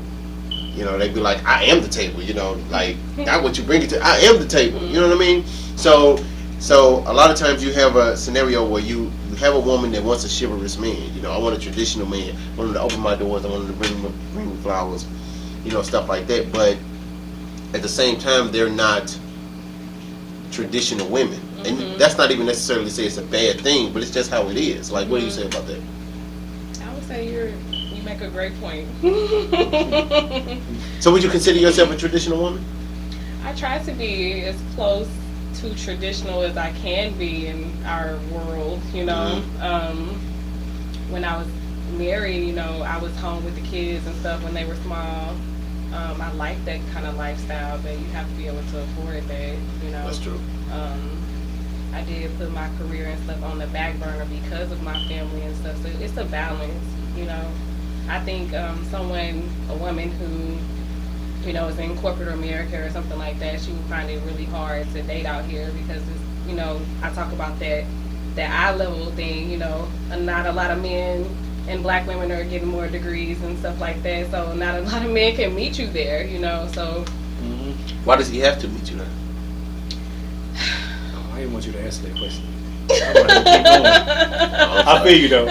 they be like, I am the table, you know, like not what you bring it to. I am the table, you know what I mean? So a lot of times you have a scenario where you have a woman that wants a chivalrous man. You know, I want a traditional man. I want him to open my doors. I want him to bring me flowers, you know, stuff like that. But at the same time, they're not traditional women. And that's not even necessarily to say it's a bad thing, but it's just how it is. Like, what do you say about that? I would say you make a great point. So would you consider yourself a traditional woman? I try to be as close to traditional as I can be in our world, you know. When I was married, you know, I was home with the kids and stuff when they were small. I like that kind of lifestyle, but you have to be able to afford that, you know. That's true. I did put my career and stuff on the back burner because of my family and stuff, so it's a balance, you know. I think a woman who, you know, is in corporate America or something like that, she would find it really hard to date out here because, it's, you know, I talk about that eye level thing, you know, not a lot of men and black women are getting more degrees and stuff like that, so not a lot of men can meet you there, you know, so. Why does he have to meet you there? I didn't want you to answer that question. I want to keep going. I feel you though.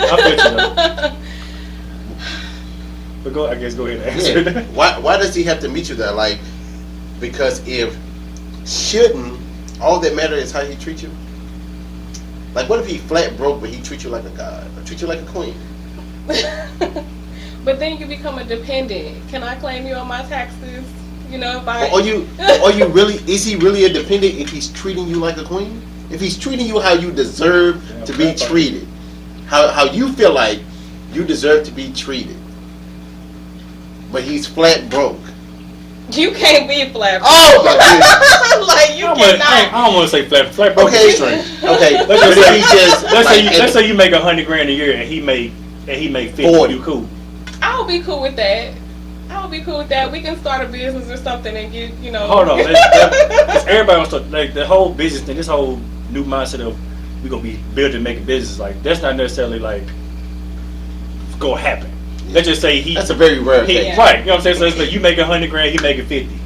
But go ahead and answer. Yeah. Why does he have to meet you there? Like, because if shouldn't all that matters is how he treats you? Like, what if he flat broke, but he treats you like a god, or treat you like a queen? But then you become a dependent. Can I claim you on my taxes? You know, if I... Are you really, is he really a dependent if he's treating you like a queen? If he's treating you how you deserve to be treated, how you feel like you deserve to be treated, but he's flat broke. You can't be flat broke. Oh my goodness. Like, you cannot. I don't want to say flat broke. Okay. Is strange. Okay. Let's say you make $100,000 a year and he make 50. 40. You cool? I'll be cool with that. We can start a business or something and get, you know. Hold on. Because everybody wants to, like, the whole business thing, this whole new mindset of we're going to be building and making business, like, that's not necessarily, like, going to happen. Let's just say that's a very rare case. Right. You know what I'm saying? So it's like you make $100,000, he making 50.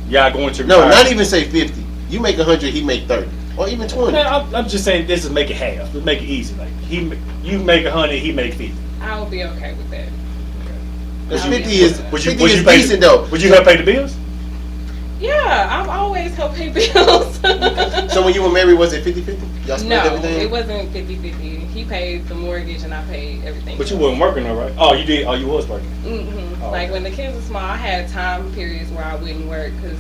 Y'all going to retire. No, not even say 50. You make 100, he make 30. Or even 20. Man, I'm just saying this is make it half. Let's make it easy. Like, you make 100, he make 50. I'll be okay with that. 50 is decent though. Would you help pay the bills? Yeah, I've always helped pay bills. So when you were married, was it 50-50? Y'all split everything? No, it wasn't 50-50. He paid the mortgage and I paid everything. But you wasn't working though, right? Oh, you did. Oh, you was working. Mm-hmm. Oh, like okay. when the kids were small, I had time periods where I wouldn't work because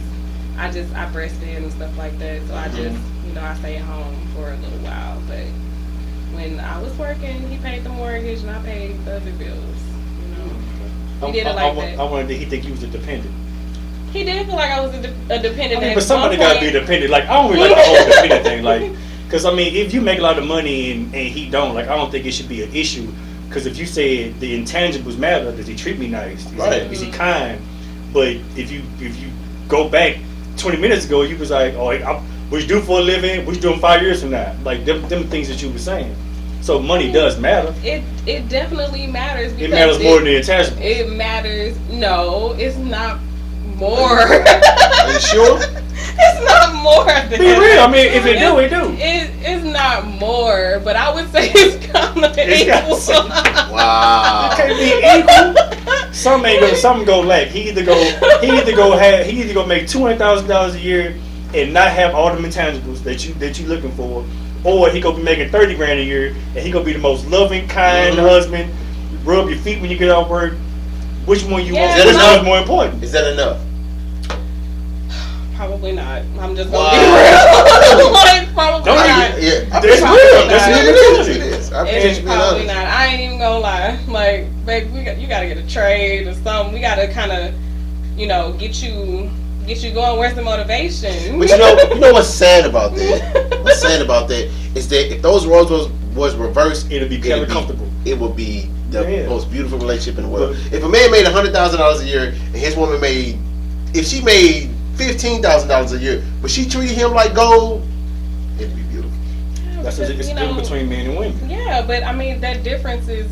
I breastfed and stuff like that. So I just, I stayed home for a little while. But when I was working, he paid the mortgage and I paid the other bills. He did it like that. I wanted he think you was a dependent. He did feel like I was a dependent. I mean, but somebody gotta be dependent. Like, I don't really like the whole dependent thing. Like, because I mean, if you make a lot of money and he don't, like, I don't think it should be an issue. Because if you say the intangibles matter, does he treat me nice? Is he kind? But if you go back 20 minutes ago, you was like, oh, what you do for a living? What you doing 5 years from now? Like them things that you were saying. So money does matter. It definitely matters. Because it matters more than the intangibles. It matters. No, it's not more. Are you sure? It's not more than Be real. I mean, if it do, it do. It's not more, but I would say it's kind of equal. Wow. It can't be equal. Some go lack. He either go make $200,000 a year and not have all the intangibles that you looking for. Or he gonna be making $30,000 a year, and he gonna be the most loving, kind husband. Rub your feet when you get off work. Which one you want? Which one is more important? Is that enough? Probably not. I'm just gonna be real. Like, probably not. Yeah, it's real. That's it is. It's probably not. I ain't even gonna lie. Like, babe, you gotta get a trade or something. We gotta kind of, get you going. Where's the motivation? But you know what's sad about that? What's sad about that is that if those roles was reversed, it'd be very comfortable. It would be the most beautiful relationship in the world. If a man made $100,000 a year and his woman if she made $15,000 a year, but she treated him like gold, it'd be beautiful. Yeah, it's different between men and women. Yeah, but I mean that difference is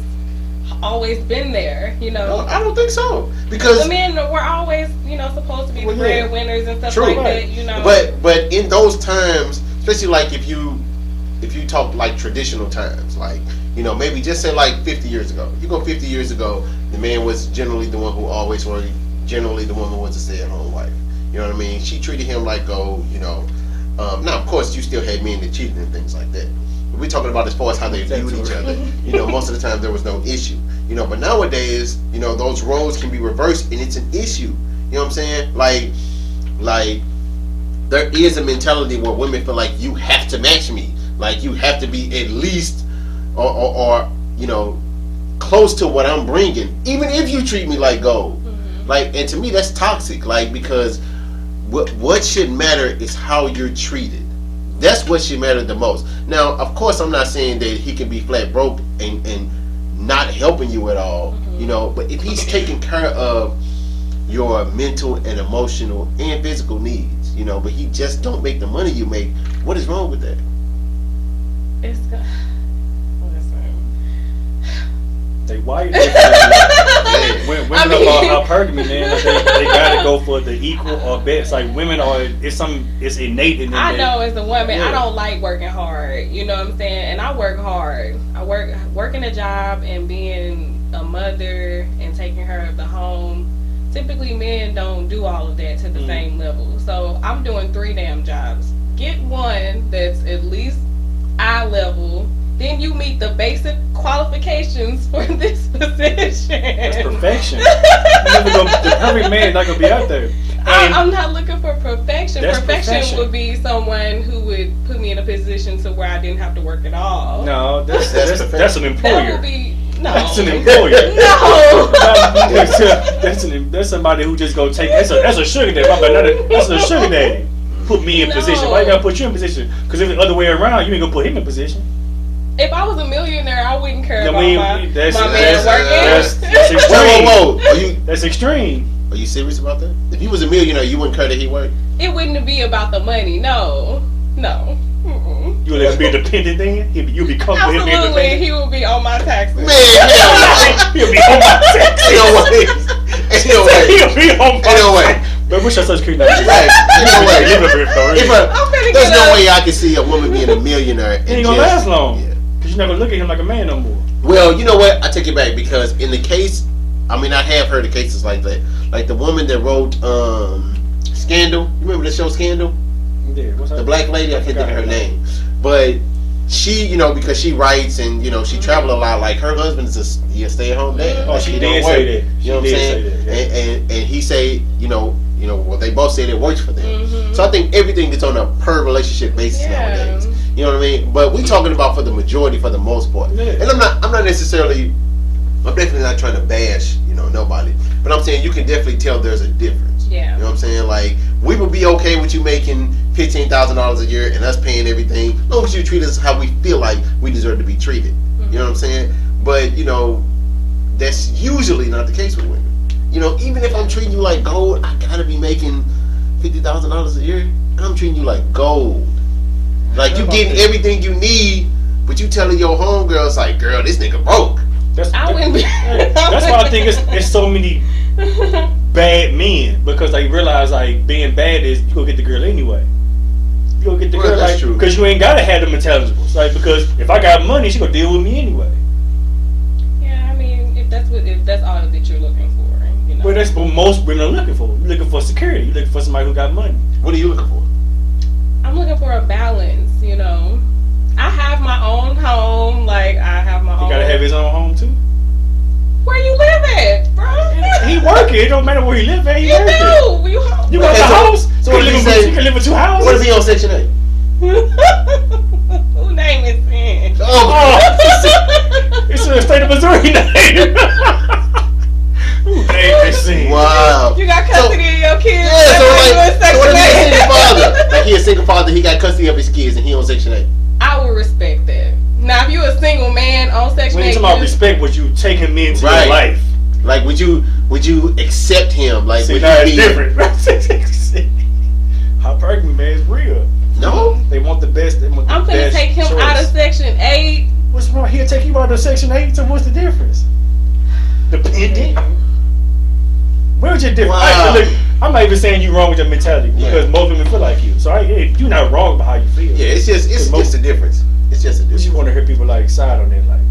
always been there, No, I don't think so. Because the men were always, supposed to be the breadwinners and stuff like that, But in those times, especially like if you talk like traditional times, like, maybe just say like 50 years ago. You go 50 years ago, the man was generally the one who always worked, generally the woman was a stay-at-home wife. You know what I mean? She treated him like gold, now, of course, you still had men that cheated and things like that. But we're talking about as far as how they viewed each other. Most of the time there was no issue. But nowadays, those roles can be reversed and it's an issue. You know what I'm saying? Like there is a mentality where women feel like you have to match me. Like you have to be at least or close to what I'm bringing, even if you treat me like gold. Like, and to me that's toxic. Like, because what should matter is how you're treated. That's what should matter the most. Now, of course, I'm not saying that he can be flat broke and not helping you at all, but if he's taking care of your mental and emotional and physical needs, but he just don't make the money you make, what is wrong with that? It's good. They wired women are pergaming, man. They gotta go for the equal or best. Like women it's innate in them. I know as a woman, I don't like working hard. You know what I'm saying? And I work hard. I working a job and being a mother and taking care of the home. Typically, men don't do all of that to the same level. So I'm doing 3 damn jobs. Get one that's at least eye level. Then you meet the basic qualifications for this position. That's perfection. The perfect man not gonna be out there. I'm not looking for perfection. Perfection Would be someone who would put me in a position to where I didn't have to work at all. No, that's an employer. That would be no. That's an employer. No. That's somebody who just go take. That's a sugar daddy. That's a sugar daddy. Put me in position. Why you gotta put you in position? Because if it's the other way around, you ain't gonna put him in position. If I was a millionaire, I wouldn't care about my man working. That's extreme. Whoa. That's extreme. Are you serious about that? If you was a millionaire, you wouldn't care that he worked? It wouldn't be about the money. No. Mm-mm. You would let him be a dependent then? You'd be comfortable with him being Absolutely, dependent? he would be on my taxes. Man, He'll be on my taxes. Ain't no way. He'll be on my Ain't no way. But what's your social security number? Right. Ain't no way. There's no way I can see a woman being a millionaire. He ain't gonna last long. Because you're not gonna look at him like a man no more. Well, you know what? I take it back because in the case, I have heard of cases like that. Like the woman that wrote Scandal. You remember the show Scandal? Yeah, what's the black lady, I can't think of her name. But she, because she writes and, she travel a lot, like her husband is a stay-at-home dad. Oh, she did say that. You know what I'm saying? And he say, well, they both say it works for them. Mm-hmm. So I think everything is on a per relationship basis nowadays. You know what I mean? But we talking about for the majority, for the most part. Yeah. And I'm definitely not trying to bash, nobody. But I'm saying you can definitely tell there's a difference. Yeah. You know what I'm saying? Like, we would be okay with you making $15,000 a year and us paying everything, as long as you treat us how we feel like we deserve to be treated. Mm-hmm. You know what I'm saying? But, that's usually not the case with women. Even if I'm treating you like gold, I gotta be making $50,000 a year, and I'm treating you like gold. Like, you getting everything you need, but you telling your homegirls, like, girl, this nigga broke. That's why I think it's so many bad men, because they realize like being bad is you gonna get the girl anyway. You gonna get the girl like because you ain't gotta have them intelligibles. Like because if I got money, she gonna deal with me anyway. Yeah, I mean if that's all that you're looking for, Well, that's what most women are looking for. You're looking for security. You're looking for somebody who got money. What are you looking for? I'm looking for a balance. I have my own home. Like I have my own. He gotta have his own home too. Where you live at, bro? He working. It don't matter where he live at. He working. You got the house. So you can live in 2 houses. What if he on Section 8? Who name is in? It's in the state of Missouri name. Who name is in? Wow. You got custody of your kids. Yeah, so what if he's a single father? Like he a single father, he got custody of his kids, and he on Section 8. I would respect that. Now, if you a single man on Section 8, when you talking about respect, would you take him into your life? Like, would you accept him? Like, see, now it's different. Hypergamy, man, is real. No, they want the best. I'm gonna take him out of Section 8. What's wrong? He'll take you out of Section 8. So what's the difference? Dependent. Where's your difference? Wow. I'm not even saying you wrong with your mentality because most women feel like you. So you're not wrong about how you feel. Yeah, it's just a difference. It's just a difference. You want to hear people like side on it, like,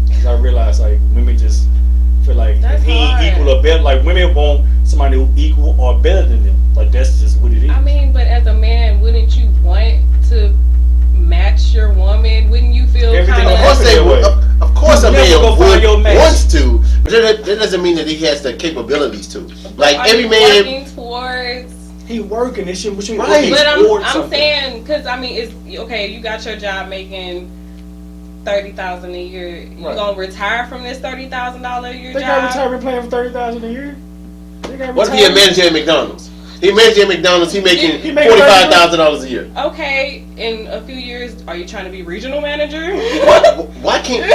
because I realize like women just feel like if he ain't equal or better, like women want somebody who equal or better than them. Like that's just what it is. I mean, but as a man, wouldn't you want to match your woman? Wouldn't you feel kind of? Of course, a man wants to, but that doesn't mean that he has the capabilities to. Like every man working towards. He working this shit, but I'm saying because I mean it's okay. You got your job making $30,000 a year. You gonna retire from this $30,000 a year job? They got retirement plan for $30,000 a year. What if he a manager at McDonald's? He manager at McDonald's. He making $45,000 a year. Okay, in a few years, are you trying to be regional manager? Why can't?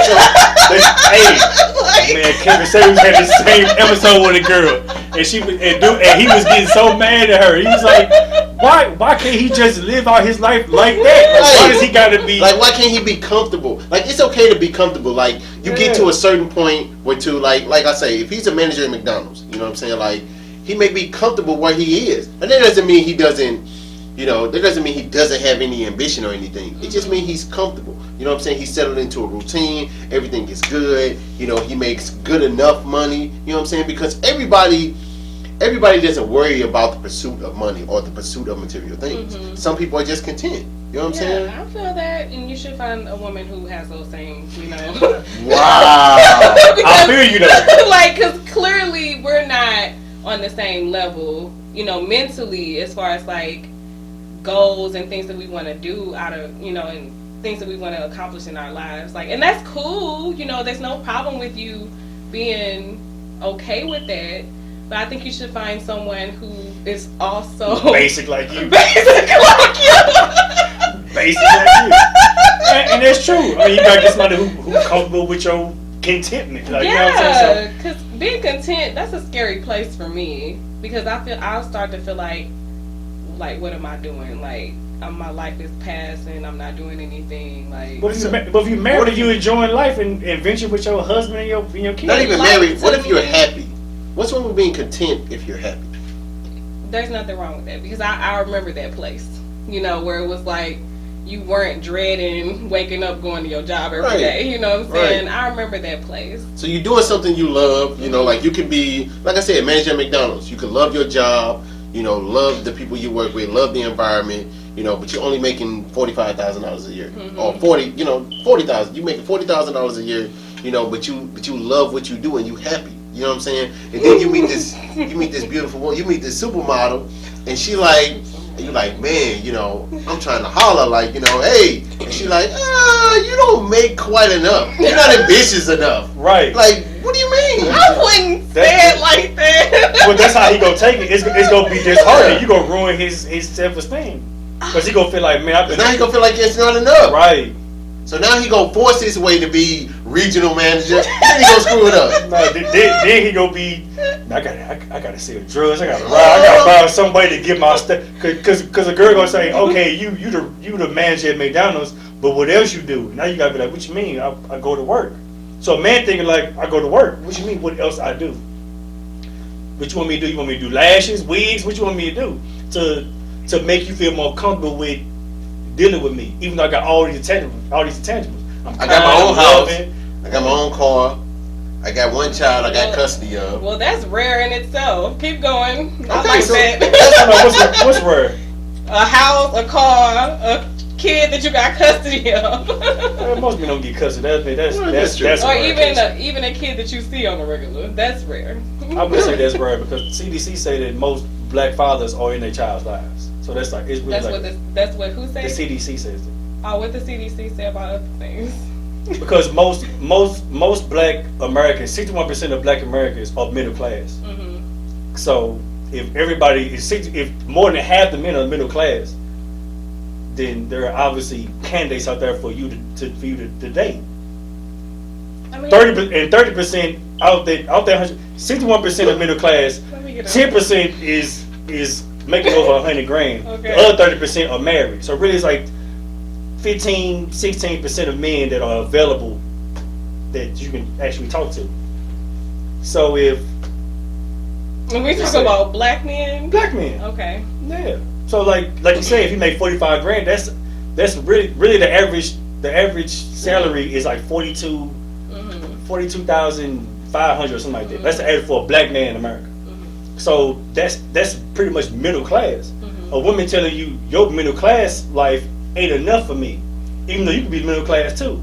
Man, Kevin Samuels had the same episode with a girl, and he was getting so mad at her. He was like, "Why can't he just live out his life like that? Why does he gotta be like? Why can't he be comfortable? Like it's okay to be comfortable. Like you get to a certain point where like I say, if he's a manager at McDonald's, you know what I'm saying? Like he may be comfortable where he is, and that doesn't mean he doesn't. That doesn't mean he doesn't have any ambition or anything. It just means he's comfortable. You You know what I'm saying? He settled into a routine. Everything is good. You know, he makes good enough money. You know what I'm saying? Because everybody doesn't worry about the pursuit of money or the pursuit of material things. Mm-hmm. Some people are just content. You know what I'm saying? I feel that, and you should find a woman who has those same, you know. Wow. I feel you though. Like, because clearly we're not on the same level, you know, mentally, as far as like goals and things that we want to do out of, you know, and things that we want to accomplish in our lives. Like, and that's cool, you know, there's no problem with you being okay with that. But I think you should find someone who is also Basic like you. Basic like you. Basic like you. And that's true. I mean, you gotta get somebody who's comfortable with your contentment. Like, you know what I'm saying? Because being content, that's a scary place for me. Because I'll start to feel like what am I doing? Like, my life is passing. I'm not doing anything. Like, But if you're married, you enjoying life and venture with your husband and your kids. Not even married. What if you're happy? What's wrong with being content if you're happy? There's nothing wrong with that, because I remember that place, you know, where it was like you weren't dreading waking up going to your job every day. You know what I'm saying? Right. I remember that place. So you're doing something you love. You know, like you could be, like I said, manager at McDonald's. You could love your job. You know, love the people you work with, love the environment. You know, but you're only making $45,000 a year, or 40,000. You making $40,000 a year. You know, but you love what you do and you happy. You know what I'm saying? And then you meet this beautiful woman, you meet this supermodel, and she like, and you like, man, you know, I'm trying to holler, like, you know, hey, and she like, you don't make quite enough. You're not ambitious enough. Right. Like, what do you mean? I wouldn't say it like that. Well, that's how he gonna take it. It's gonna be disheartening. You gonna ruin his self-esteem. Because he gonna feel like, man, now he gonna feel like it's not enough. Right. So now he gonna force his way to be regional manager. Then he gonna screw it up. No, then he gonna be. I gotta sell drugs. I gotta ride. I gotta find somebody to get my stuff. Cause a girl gonna say, okay, you the manager at McDonald's, but what else you do? Now you gotta be like, what you mean? I go to work. So a man thinking like, I go to work. What you mean? What else I do? What you want me to do? You want me to do lashes, wigs? What you want me to do to make you feel more comfortable with dealing with me, even though I got all these intangibles. I got my own house. I got my own car. I got one child I got custody of. Well, that's rare in itself. Keep going. I Okay, like so that. What's rare? A house, a car, a kid that you got custody of. Well, most people don't get custody. That's true. that's or rare even a kid that you see on the regular. That's rare. I would say that's rare because CDC say that most black fathers are in their child's lives. So that's like, it's really that's what who says? The CDC says it. Oh, what the CDC say about other things? Because most black Americans, 61% of black Americans are middle class. Mm-hmm. So if everybody is if more than half the men are middle class, then there are obviously candidates out there for you to date. I mean, 30% out there 61% of middle class, 10% is making over $100,000. Okay. The other 30% are married. So really it's like 16% of men that are available that you can actually talk to. So if when we talk about black men, okay, yeah. So like you say, if you make $45,000, that's really the average salary is like 42,500 or something like that. That's the average for a black man in America. So that's pretty much middle class. A woman telling you your middle class life ain't enough for me, even though you can be middle class too.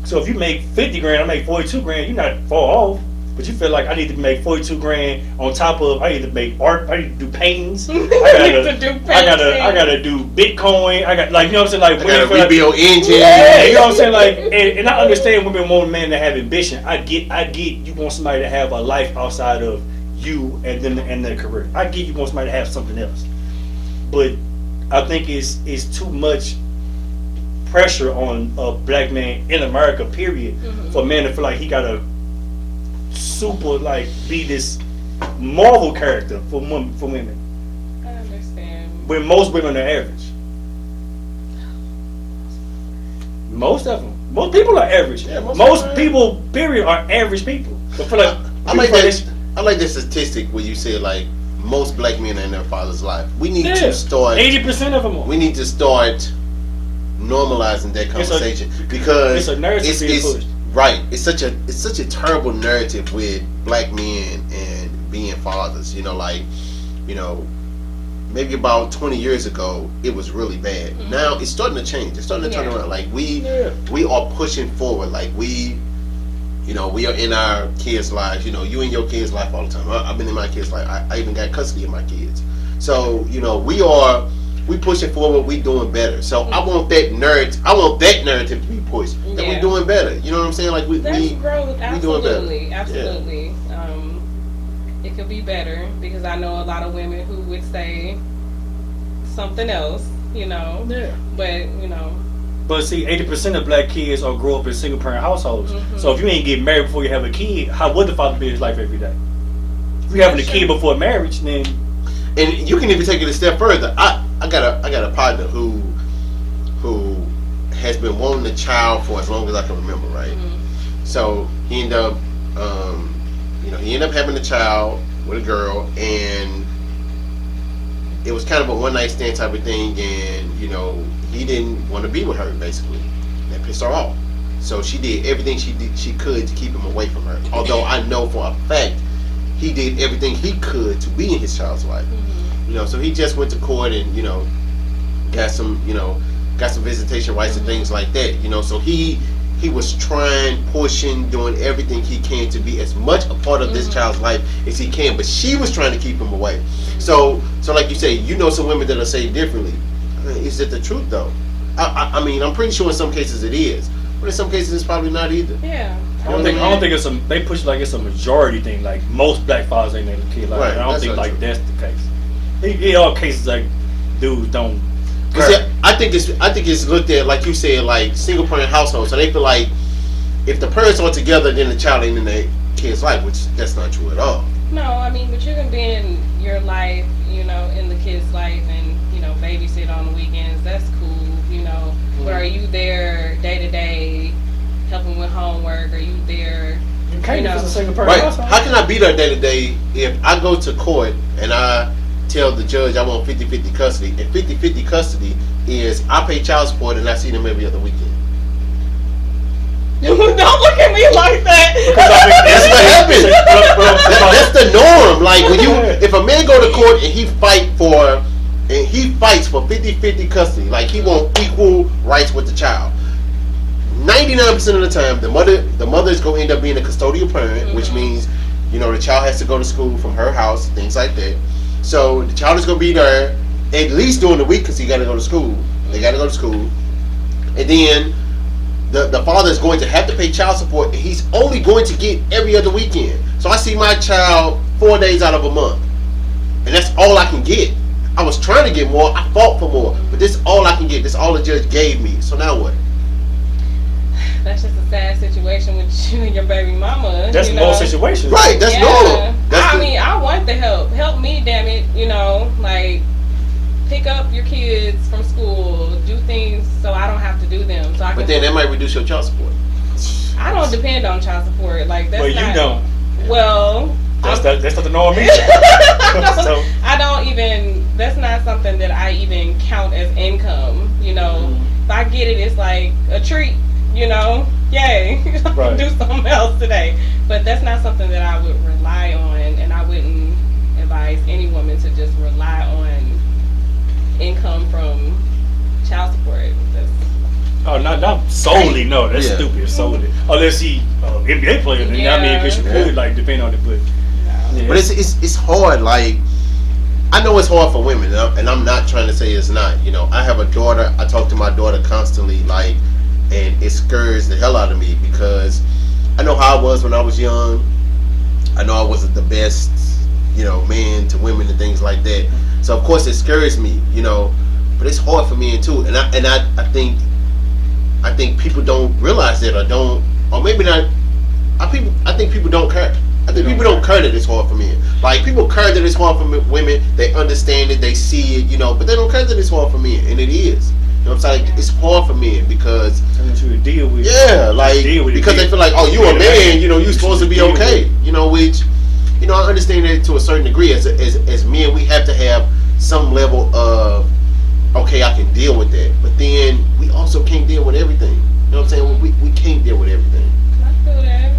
So if you make $50,000, I make $42,000, you're not far off. But you feel like I need to make $42,000 on top of I need to make art, I need to do paintings, I gotta do Bitcoin, I got like, you know what I'm saying, like I gotta rebuild engine. Yeah, you know what I'm saying, like, and I understand women want men to have ambition. I get you want somebody to have a life outside of you and then and their career. I get you want somebody to have something else, but I think it's too much pressure on a black man in America, period, for a man to feel like he gotta super like be this Marvel character for women. I understand. When most women are average. Most of them. Most people are average. Yeah, most people, period, are average people. But for like, I like this statistic where you say like most black men are in their father's life. We need to start 80% of them are. We need to start normalizing that conversation because it's a narrative being pushed. Right. It's such a terrible narrative with black men and being fathers. Maybe about 20 years ago, it was really bad. Mm-hmm. Now it's starting to change. It's starting to turn around. Like we are pushing forward. Like we are in our kids' lives. You in your kids' life all the time. I've been in my kids' life. I even got custody of my kids. So we pushing forward. We doing better. So I want that narrative to be pushed. That we doing better. You know what I'm saying? Like we growth. Absolutely, we doing better. Absolutely. It could be better because I know a lot of women who would say something else. Yeah. But But see, 80% of black kids are grow up in single parent households. Mm-hmm. So if you ain't get married before you have a kid, how would the father be in his life every day? If you having a kid before marriage, then and you can even take it a step further. I got a partner who has been wanting a child for as long as I can remember, right? Mm-hmm. So he ended up having a child with a girl, and it was kind of a one night stand type of thing, and he didn't want to be with her, basically. That pissed her off. So she did everything she could to keep him away from her. Although I know for a fact he did everything he could to be in his child's life. Mm-hmm. So he just went to court and got some visitation rights and things like that. So he was trying, pushing, doing everything he can to be as much a part of this child's life as he can, but she was trying to keep him away. So like you say, some women that'll say differently. Is it the truth though? I mean, I'm pretty sure in some cases it is, but in some cases it's probably not either. Yeah. I don't think it's they push like it's a majority thing. Like most black fathers ain't letting a kid like that. I don't think like that's the case. In all cases, like dudes don't. I think it's looked at like you said, like single parent households. So they feel like if the parents are together, then the child ain't in their kid's life, which that's not true at all. No, I mean, but you can be in your life, in the kid's life, and babysit on the weekends. That's cool, But are you there day to day, helping with homework? Are you there? You can't as a single parent right? household. How can I be there day to day if I go to court and I tell the judge I want 50-50 custody, and 50-50 custody is I pay child support and I see them every other weekend? Don't look at me like that. That's what happens. That's the norm. Like if a man go to court and he fights for 50-50 custody, like he wants equal rights with the child. 99% of the time, the mother is going to end up being a custodial parent, which means the child has to go to school from her house, things like that. So the child is going to be there at least during the week because he got to go to school. They got to go to school, and then the father is going to have to pay child support, and he's only going to get every other weekend. So I see my child 4 days out of a month, and that's all I can get. I was trying to get more. I fought for more, but this is all I can get. This is all the judge gave me. So now what? That's just a sad situation with you and your baby mama. That's most situations. Right, that's normal. I want the help. Help me, damn it. Like pick up your kids from school, do things so I don't have to do them. So but then that might reduce your child support. I don't depend on child support. Like that's you don't. Well, that's not the norm either. So I don't even. That's not something that I even count as income. If I get it, it's like a treat. Yay, right. Do something else today. But that's not something that I would rely on, and I wouldn't advise any woman to just rely on income from child support. Not solely. No, that's stupid. Solely, unless he NBA player. Then I guess you could depend on it, but. Yeah. But it's hard. Like I know it's hard for women, and I'm not trying to say it's not. I have a daughter. I talk to my daughter constantly, and it scares the hell out of me because I know how I was when I was young. I know I wasn't the best, man to women and things like that. So of course it scares me, but it's hard for me too. And I think people don't realize that or maybe not. I think people don't care. I think people don't care that it's hard for men. Like people care that it's hard for women. They understand it, they see it, but they don't care that it's hard for men, and it is. I'm saying? It's hard for men because I want you to deal with because they feel like, oh, you a man, you're supposed to be okay, which I understand that to a certain degree. As men, we have to have some level of okay, I can deal with that, but then we also I'm saying? We can't deal with everything. I feel that.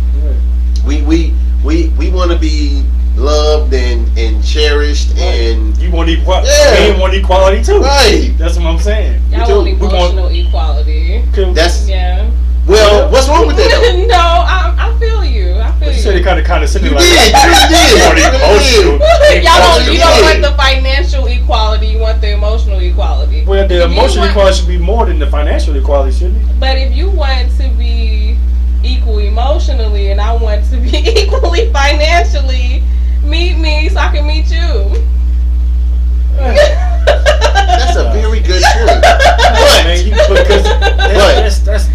We want to be loved and cherished, Right. and You want equality. Yeah. Men want equality too. right. That's what I'm saying. Y'all do. want emotional equality. That's Yeah. well. What's wrong with that? Though? No, I feel you. I feel You you. said it kind of You like did. You want did. emotional. You don't Yeah. want the financial equality. You want the emotional equality. Well, the If you emotional want- equality should be more than the financial equality, shouldn't it? But if you want to be equal emotionally and I want to be equally financially, meet me so I can meet you. That's a very good point. Man, because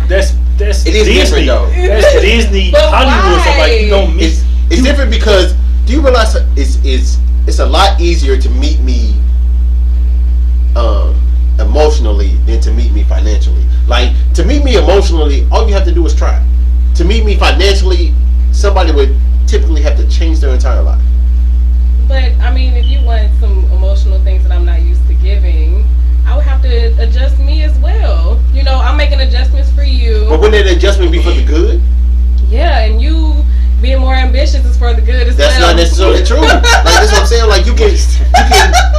that's It is Disney. different, though. That's Disney, But Hollywood. So like you don't meet. It's different because do you realize it's a lot easier to meet me emotionally than to meet me financially. Like to meet me emotionally, all you have to do is try. To meet me financially, somebody would typically have to change their entire life. But I mean, if you want some emotional things that I'm not used to giving, I would have to adjust me as well. You know, I'm making adjustments for you. But wouldn't that adjustment be for the good? Yeah, and you being more ambitious is for the good as That's well. not necessarily true. Like that's what I'm saying. Like you can.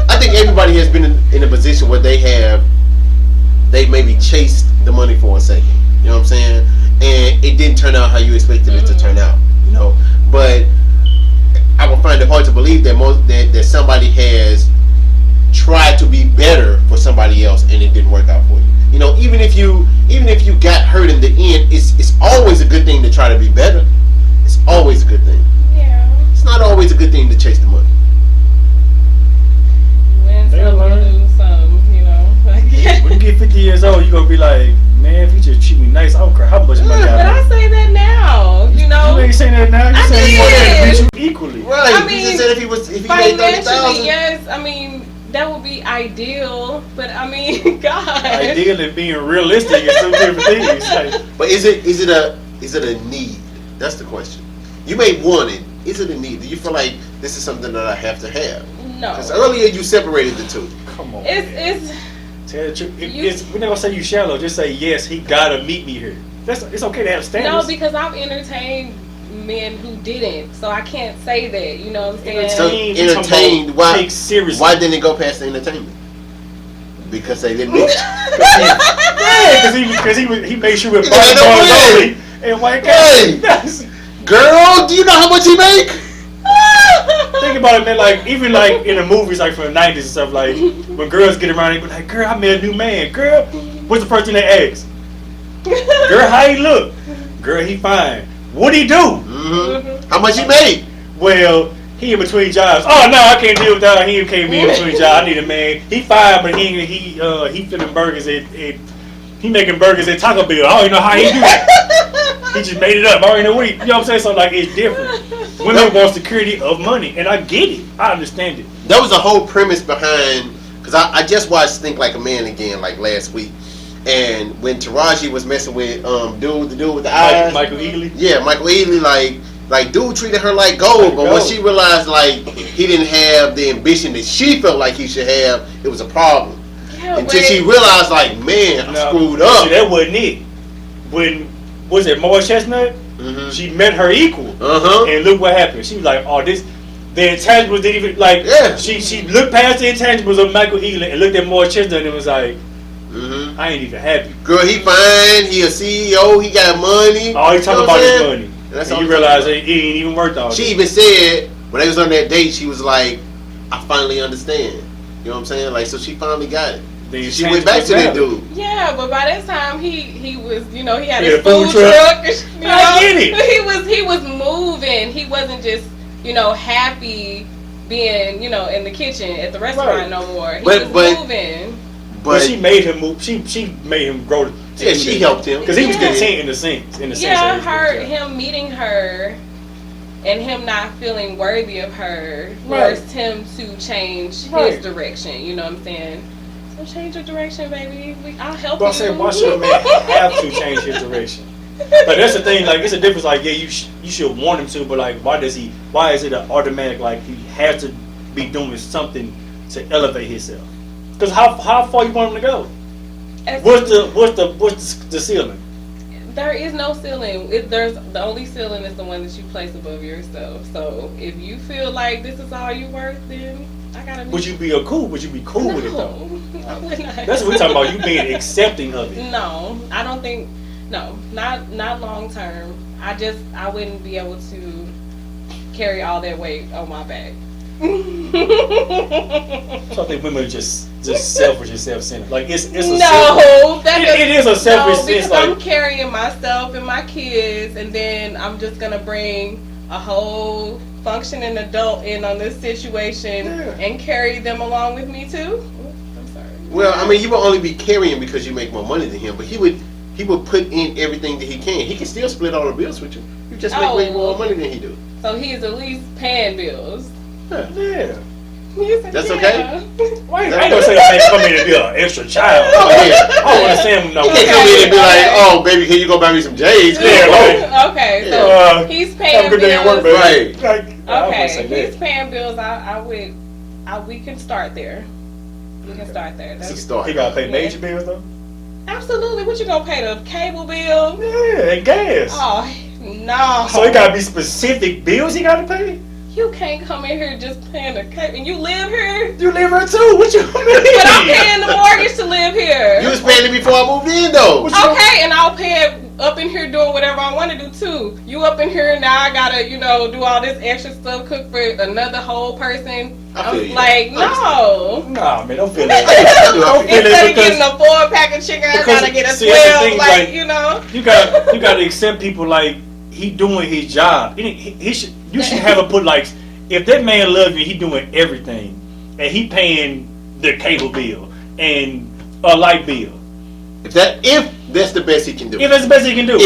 I think everybody has been in a position where they maybe chased the money for a second. You know what I'm saying? And it didn't turn out how you expected it to turn out. You know, but I would find it hard to believe that somebody has tried to be better for somebody else and it didn't work out for you. You know, even if you got hurt in the end, it's always a good thing to try to be better. It's always a good thing. Yeah. It's not always a good thing to chase the money. Win They'll some, learn. lose some, you know. When you get 50 years old, you're gonna be like, man, if you just treat me nice, I don't care how much money But I I make. say that now, you know. You ain't saying that now. You I saying you want did. to treat you equally. Right. I You mean, just said if he made 30,000. Financially, yes. I mean, that would be ideal. But I mean, God. Ideal and being realistic is two different things. Like, But is it a need? That's the question. You may want it. Is it a need? Do you feel like this is something that I have to have? No. Because earlier you separated the two. come on. It's Tell the truth. We're not gonna say you shallow. Just say yes. He gotta meet me here. It's okay to have standards. no, because I've entertained men who didn't, so I can't say that. You know what I'm saying? So entertained. Why? Take seriously. Why didn't it go past the entertainment? Because they didn't meet. Yeah, because he made sure with He made bottom no bars way. only and white Hey. guys. Girl, do you know how much he make? Think about it, man. Like even like in the movies, like from the '90s and stuff. Like when girls get around, they be like, "Girl, I met a new man." Girl, what's the first thing they ask? Girl, how he look? Girl, he fine. What he do? Mm-hmm. How much he make? Well, he in between jobs. Oh no, I can't deal with that. He can't be in between jobs. I need a man. He fine, but he flipping burgers at he making burgers at Taco Bell. I don't even know how he do that. He just made it up. I already know what he. You know what I'm saying? So like it's different. Women want security of money, and I get it. I understand it. That was the whole premise behind. Because I just watched Think Like a Man again, like last week, and when Taraji was messing with the dude with the eyes, Michael Ealy. yeah, Michael Ealy, like dude treated her like gold, but when gold. she realized like he didn't have the ambition that she felt like he should have, it was a problem. Yeah, Until but- she realized like, man, I screwed up. See, that wasn't it. When was it Morris Chestnut? Mm-hmm. She met her equal, and look what happened. She was like, "Oh, the intangibles didn't even like." Yeah. She looked past the intangibles of Michael Ealy and looked at Morris Chestnut and was like, Mm-hmm. "I ain't even happy." Girl, he fine. He a CEO. He got money. All he You talking know about what I'm is saying? money. That's And all you I'm realize talking he ain't even worth all She that. even said when they was on that date, she was like, "I finally understand." You know what I'm saying? Like, so she finally got it. The She went back to that dude. Yeah, but by that time he was, you know, he had He his had a food food truck. truck. You know? I get it. He was moving. He wasn't just, you know, happy being, you know, in the kitchen at the restaurant Right. no more. He But- was moving. But But she made him move. She made him grow. yeah, she helped him because he was Yeah. content in the sense. Yeah, that he was him meeting her and him not feeling worthy of her Right. forced him to change Right. his direction. You know what I'm saying? So change your direction, baby. I'll help But I you. said, why should a man have to change his direction? Like that's the thing. Like it's a difference. Like yeah, you should want him to, but like why is it an automatic? Like he has to be doing something to elevate himself. Because how far you want him to go? As- What's the ceiling? There is no ceiling. There's the only ceiling is the one that you place above yourself. So if you feel like this is all you worth, then I gotta. Would you be cool? Would you be cool with it though? I would not. That's what we're talking about. You being accepting of it. No, I don't think. No, not long term. I wouldn't be able to carry all that weight on my back. So I think women are just selfish and self-centered. Like it's a it is a selfish. No, because like, I'm carrying myself and my kids, and then I'm just gonna bring a whole functioning adult in on this situation and carry them along with me too. I'm sorry. Well, I mean, you will only be carrying because you make more money than him, but he would put in everything that he can. He can still split all the bills with you. You just make way more money than he do. So he's at least paying bills. Yeah. That's okay? Why? I ain't gonna say I ain't come in and be an extra child. Oh, yeah. I don't want to say him no. You can't come in and be like, oh, baby, can you go buy me some J's? Yeah, right. Okay, so he's paying bills. Day at work, baby. Right. Okay, he's paying bills. We can start there. We can start there. That's a start. He gotta pay major bills though? Absolutely. What you gonna pay, the cable bill? Yeah, and gas. Oh, no. So it gotta be specific bills he gotta pay? You can't come in here just paying the cable. And you live here? You live here too. What you mean? But I'm paying the mortgage to live here. You was paying it before I moved in though. Okay, and I'll pay it up in here doing whatever I want to do too. You up in here now, I gotta, do all this extra stuff, cook for another whole person. I'm like, no. Nah, man, don't feel that. Instead of getting a 4-pack of chicken, I gotta get a 12. Like, You gotta accept people like he doing his job. He should. You should have a put like, if that man loves you, he doing everything, and he paying the cable bill and a light bill. If that's the best he can do. If that's the best he can do.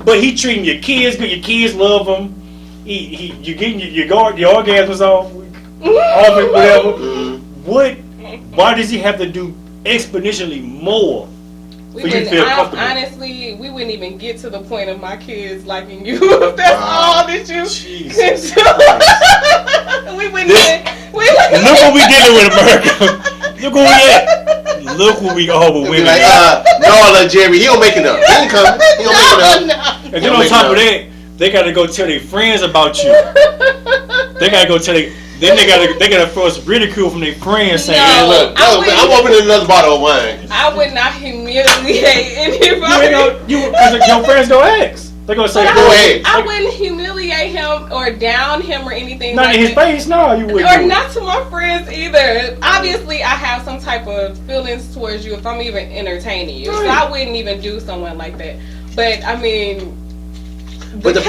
But he treating your kids good. Your kids love him. You getting your orgasms off it, whatever. Why does he have to do exponentially more? Honestly, we wouldn't even get to the point of my kids liking you if that's all that you can do. We wouldn't Look what we dealing with, America. Look where we at. Look where we are with women. Like, no, Jerry, he don't make enough. He ain't coming. He don't make enough. And then on top of that, they gotta go tell their friends about you. They gotta go tell Then they gotta first ridicule from their friends saying, "Hey, look, I'm opening another bottle of wine." I would not humiliate anybody. Because your friends gonna ask. They're gonna say, "Go ahead." I wouldn't humiliate him or down him or anything. Not in his face, no, you wouldn't. Or not to my friends either. Obviously, I have some type of feelings towards you if I'm even entertaining you. So I wouldn't even do someone like that. But I mean, the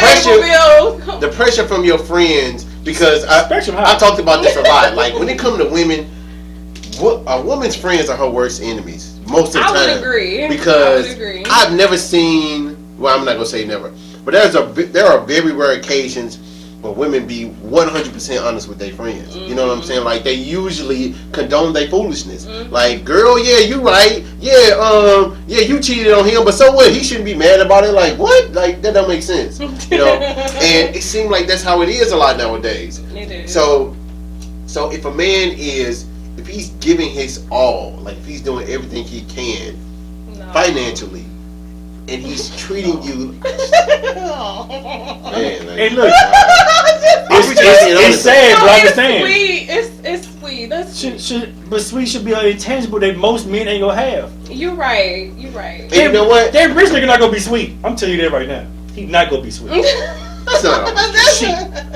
pressure from your friends. Because I talked about this a lot. Like when it comes to women, a woman's friends are her worst enemies most of the time. I would agree. Because I've never seen. Well, I'm not gonna say never, but there are very rare occasions where women be 100% honest with their friends. You know what I'm saying? Like they usually condone their foolishness. Like, girl, yeah, you right. Yeah, you cheated on him, but so what? He shouldn't be mad about it. Like what? Like that don't make sense. And it seems like that's how it is a lot nowadays. It is. So if a man if he's giving his all, like if he's doing everything he can financially, and he's treating you, man, like, hey, look, it's sad, but I understand. It's sweet. That's but sweet should be an intangible that most men ain't gonna have. You're right. And you know what? That rich nigga not gonna be sweet. I'm telling you that right now. He not gonna be sweet. That's not all. Shit.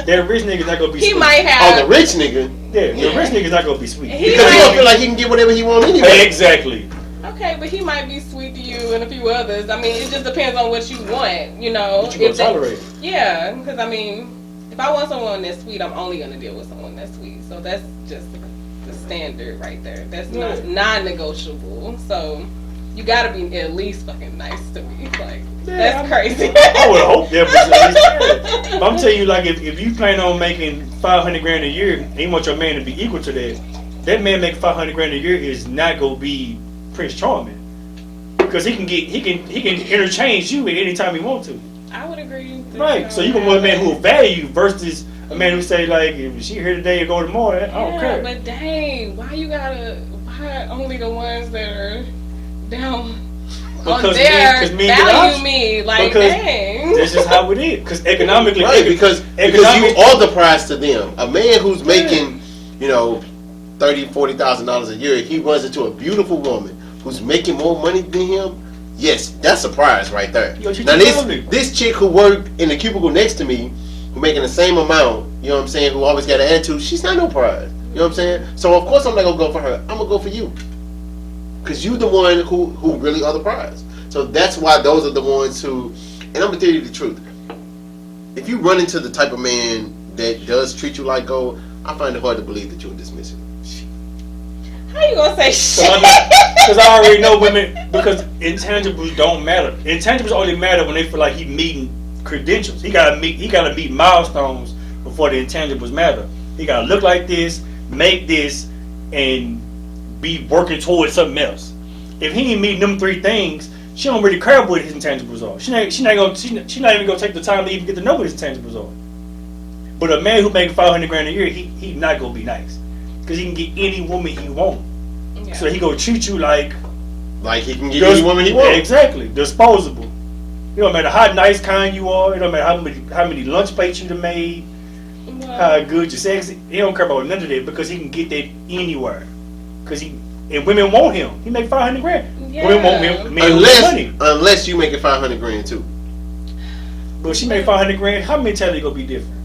That rich nigga's not gonna be sweet. He might have. Oh, the rich nigga. Yeah, the rich nigga's not gonna be sweet. Because he don't feel like he can get whatever he wants anyway. Exactly. Okay, but he might be sweet to you and a few others. I mean, it just depends on what you want, you know. What you gonna tolerate? Yeah, because I mean, if I want someone that's sweet, I'm only gonna deal with someone that's sweet. So that's just the standard right there. That's not non-negotiable. So you gotta be at least fucking nice to me. Like that's crazy. I would hope that was at least. But I'm telling you, like if you plan on making $500,000 a year, and you want your man to be equal to that, that man making $500,000 a year is not gonna be Prince Charming, because he can interchange you at any time he wants to. I would agree. Right. So you can want a man who will value you versus a man who say like, if she here today or go tomorrow, I don't care. But dang, why only the ones that are down? because their men get value options. me. Like, Because dang. that's just how it is. Because economically, Right, because you are the prize to them. A man who's making, $30,000-$40,000 a year, he runs into a beautiful woman who's making more money than him. Yes, that's a prize right there. Now this chick who worked in the cubicle next to me, who making the same amount, you know what I'm saying, who always got an attitude, she's not no prize. You know what I'm saying? So of course I'm not gonna go for her. I'm gonna go for you. Cause you the one who really are the prize. So that's why those are the ones who, and I'm gonna tell you the truth. If you run into the type of man that does treat you like gold, I find it hard to believe that you'll dismiss it. How you gonna say shit? Because I already know women. Because intangibles don't matter. Intangibles only matter when they feel like he meeting credentials. He gotta meet milestones before the intangibles matter. He gotta look like this, make this, and be working towards something else. If he ain't meeting them three things, she don't really care what his intangibles are. She not even gonna take the time to even get to know what his intangibles are. But a man who makes $500,000 a year, he not gonna be nice. Because he can get any woman he want. Yeah. So he gonna treat you like he can get any woman he want. Exactly, disposable. It don't matter how nice, kind you are. It don't matter how many lunch plates you done made, how good your sex. He don't care about none of that because he can get that anywhere. And women want him. He make $500,000. Yeah. Women want him. Unless you make it $500,000 too. But she make $500,000. How mentality gonna be different?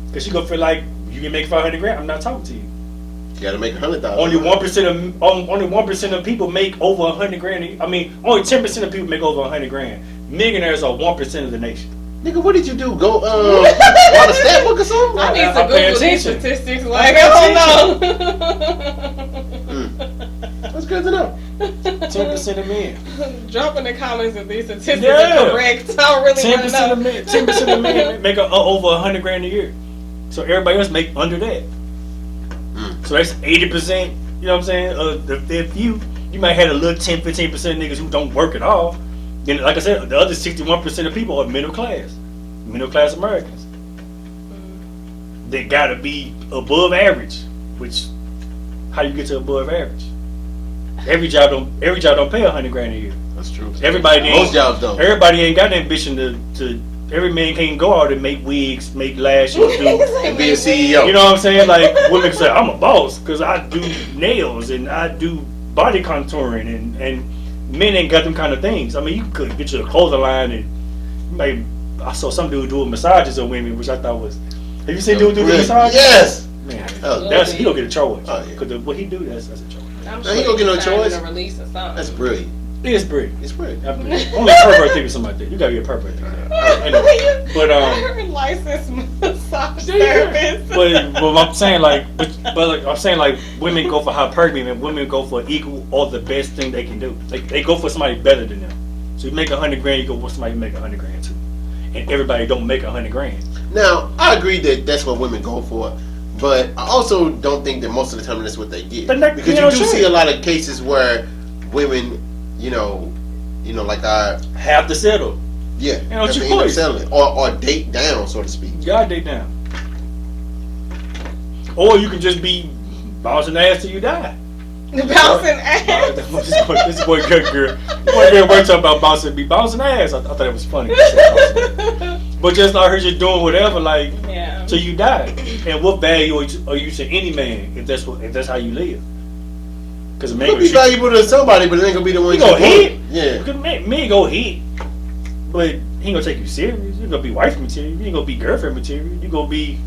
Because she gonna feel like you can make $500,000. I'm not talking to you. You gotta make 100,000. Only 1% of people make over $100,000. I mean, only 10% of people make over $100,000. Millionaires are 1% of the nation. Nigga, what did you do? Go on a stat book or something? I need to Google these statistics. Like, I don't know. That's good to know. 10% of men. Drop in the comments if these statistics are correct. I really want to know. 10% of men make over $100,000 a year. So everybody else make under that. So that's 80%, you know what I'm saying? If you might have a little 10-15% niggas who don't work at all. Then, like I said, the other 61% of people are middle class Americans. They gotta be above average. Which, how you get to above average? Every job don't pay $100,000 a year. That's true. Most jobs don't. Everybody ain't got the ambition to. Every man can't go out and make wigs, make lashes, and be a CEO. You know what I'm saying? Like women say, I'm a boss because I do nails and I do body contouring, and men ain't got them kind of things. I mean, you could get you a clothing line, and I saw some dude doing massages on women, which I thought was. Have you seen dude do massages? Yes. Man, he don't get a choice. Because what he do, that's a choice. I'm sure he don't get no choice. Release or something. That's brilliant. It's brilliant. It's brilliant. Only a pervert think of something like that. You gotta be a pervert think of that. Anyway, but I heard licensed massage therapist. But I'm saying I'm saying women go for hypergamy and women go for equal or the best thing they can do. They go for somebody better than them. So you make $100,000, you go for somebody who make $100,000 too. And everybody don't make $100,000. Now I agree that that's what women go for. But I also don't think that most of the time that's what they get. Because you do see a lot of cases where women, like have to settle. Yeah, have to end up settling or date down, so to speak. You gotta date down, or you can just be bouncing ass till you die. Bouncing ass. This boy, good girl. We're talking about bouncing ass. I thought it was funny. But just like her, just doing whatever, till you die. And what value are you to any man if that's how you live? Because man could be valuable to somebody, but it ain't gonna be the one you gonna hit. Yeah. Because man go hit, but he ain't gonna take you serious. You gonna be wife material. You ain't gonna be girlfriend material. You gonna be,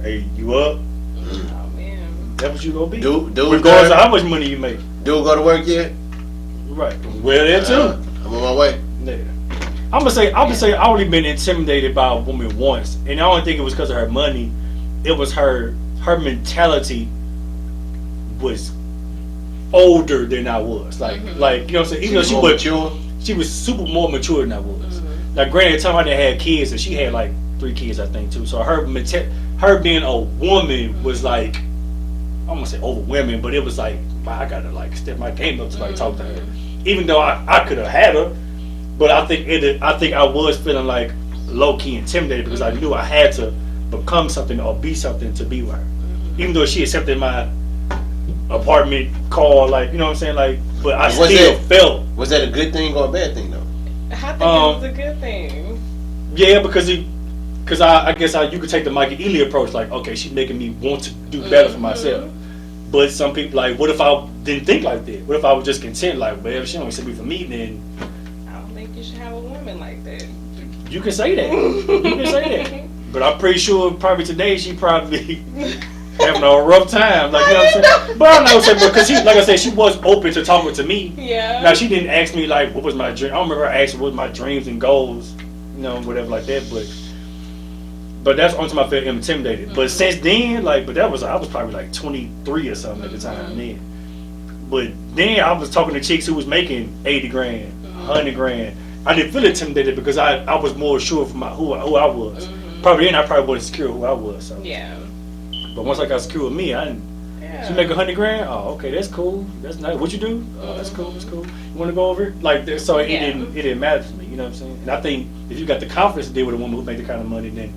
hey, you up? Oh man. That's what you gonna be. Dude, regardless of how much money you make. Dude, go to work yet? Right. Well, there too. I'm on my way. Yeah. I'm gonna say I only been intimidated by a woman once, and I don't think it was because of her money. It was her mentality was older than I was. Like you know what I'm saying? Even though she was super more mature than I was. Like granted, at the time I didn't have kids, and she had like 3 kids I think too. So her being a woman was like, I'm gonna say overwhelming, but it was like, I gotta like step my game up to like talk to her. Even though I could have had her, but I think I was feeling like low key intimidated because I knew I had to become something or be something to be with her. Even though she accepted my apartment call, like, you know what I'm saying, like but I Was still that- felt. Was that a good thing or a bad thing though? I think it was a good thing. Yeah, because I guess you could take the Michael Ealy approach, like, okay, she's making me want to do better for myself. But some people like, what if I didn't think like that? What if I was just content, like, well, if she don't accept me for me, then I don't think you should have a woman like that. you can say that. You can say that. But I'm pretty sure probably today she probably having a rough time, like, you know what I'm saying? But I know, because like I said, she was open to talking to me. Yeah. Now she didn't ask me like what was my dream. I don't remember her asking what my dreams and goals, you know, whatever like that. But that's the only time I felt intimidated. But since then, like, I was probably like 23 or something at the time then. But then I was talking to chicks who was making 80 grand, 100 grand. I didn't feel intimidated because I was more sure of who I was. Probably then I probably wasn't secure who I was. So. Yeah. But once I got secure with me, I didn't. She make 100 grand. Oh, okay, that's cool. That's nice. What you do? Oh, that's cool. That's cool. You want to go over? Like, so it didn't matter to me. You know what I'm saying? And I think if you got the confidence to deal with a woman who make the kind of money, then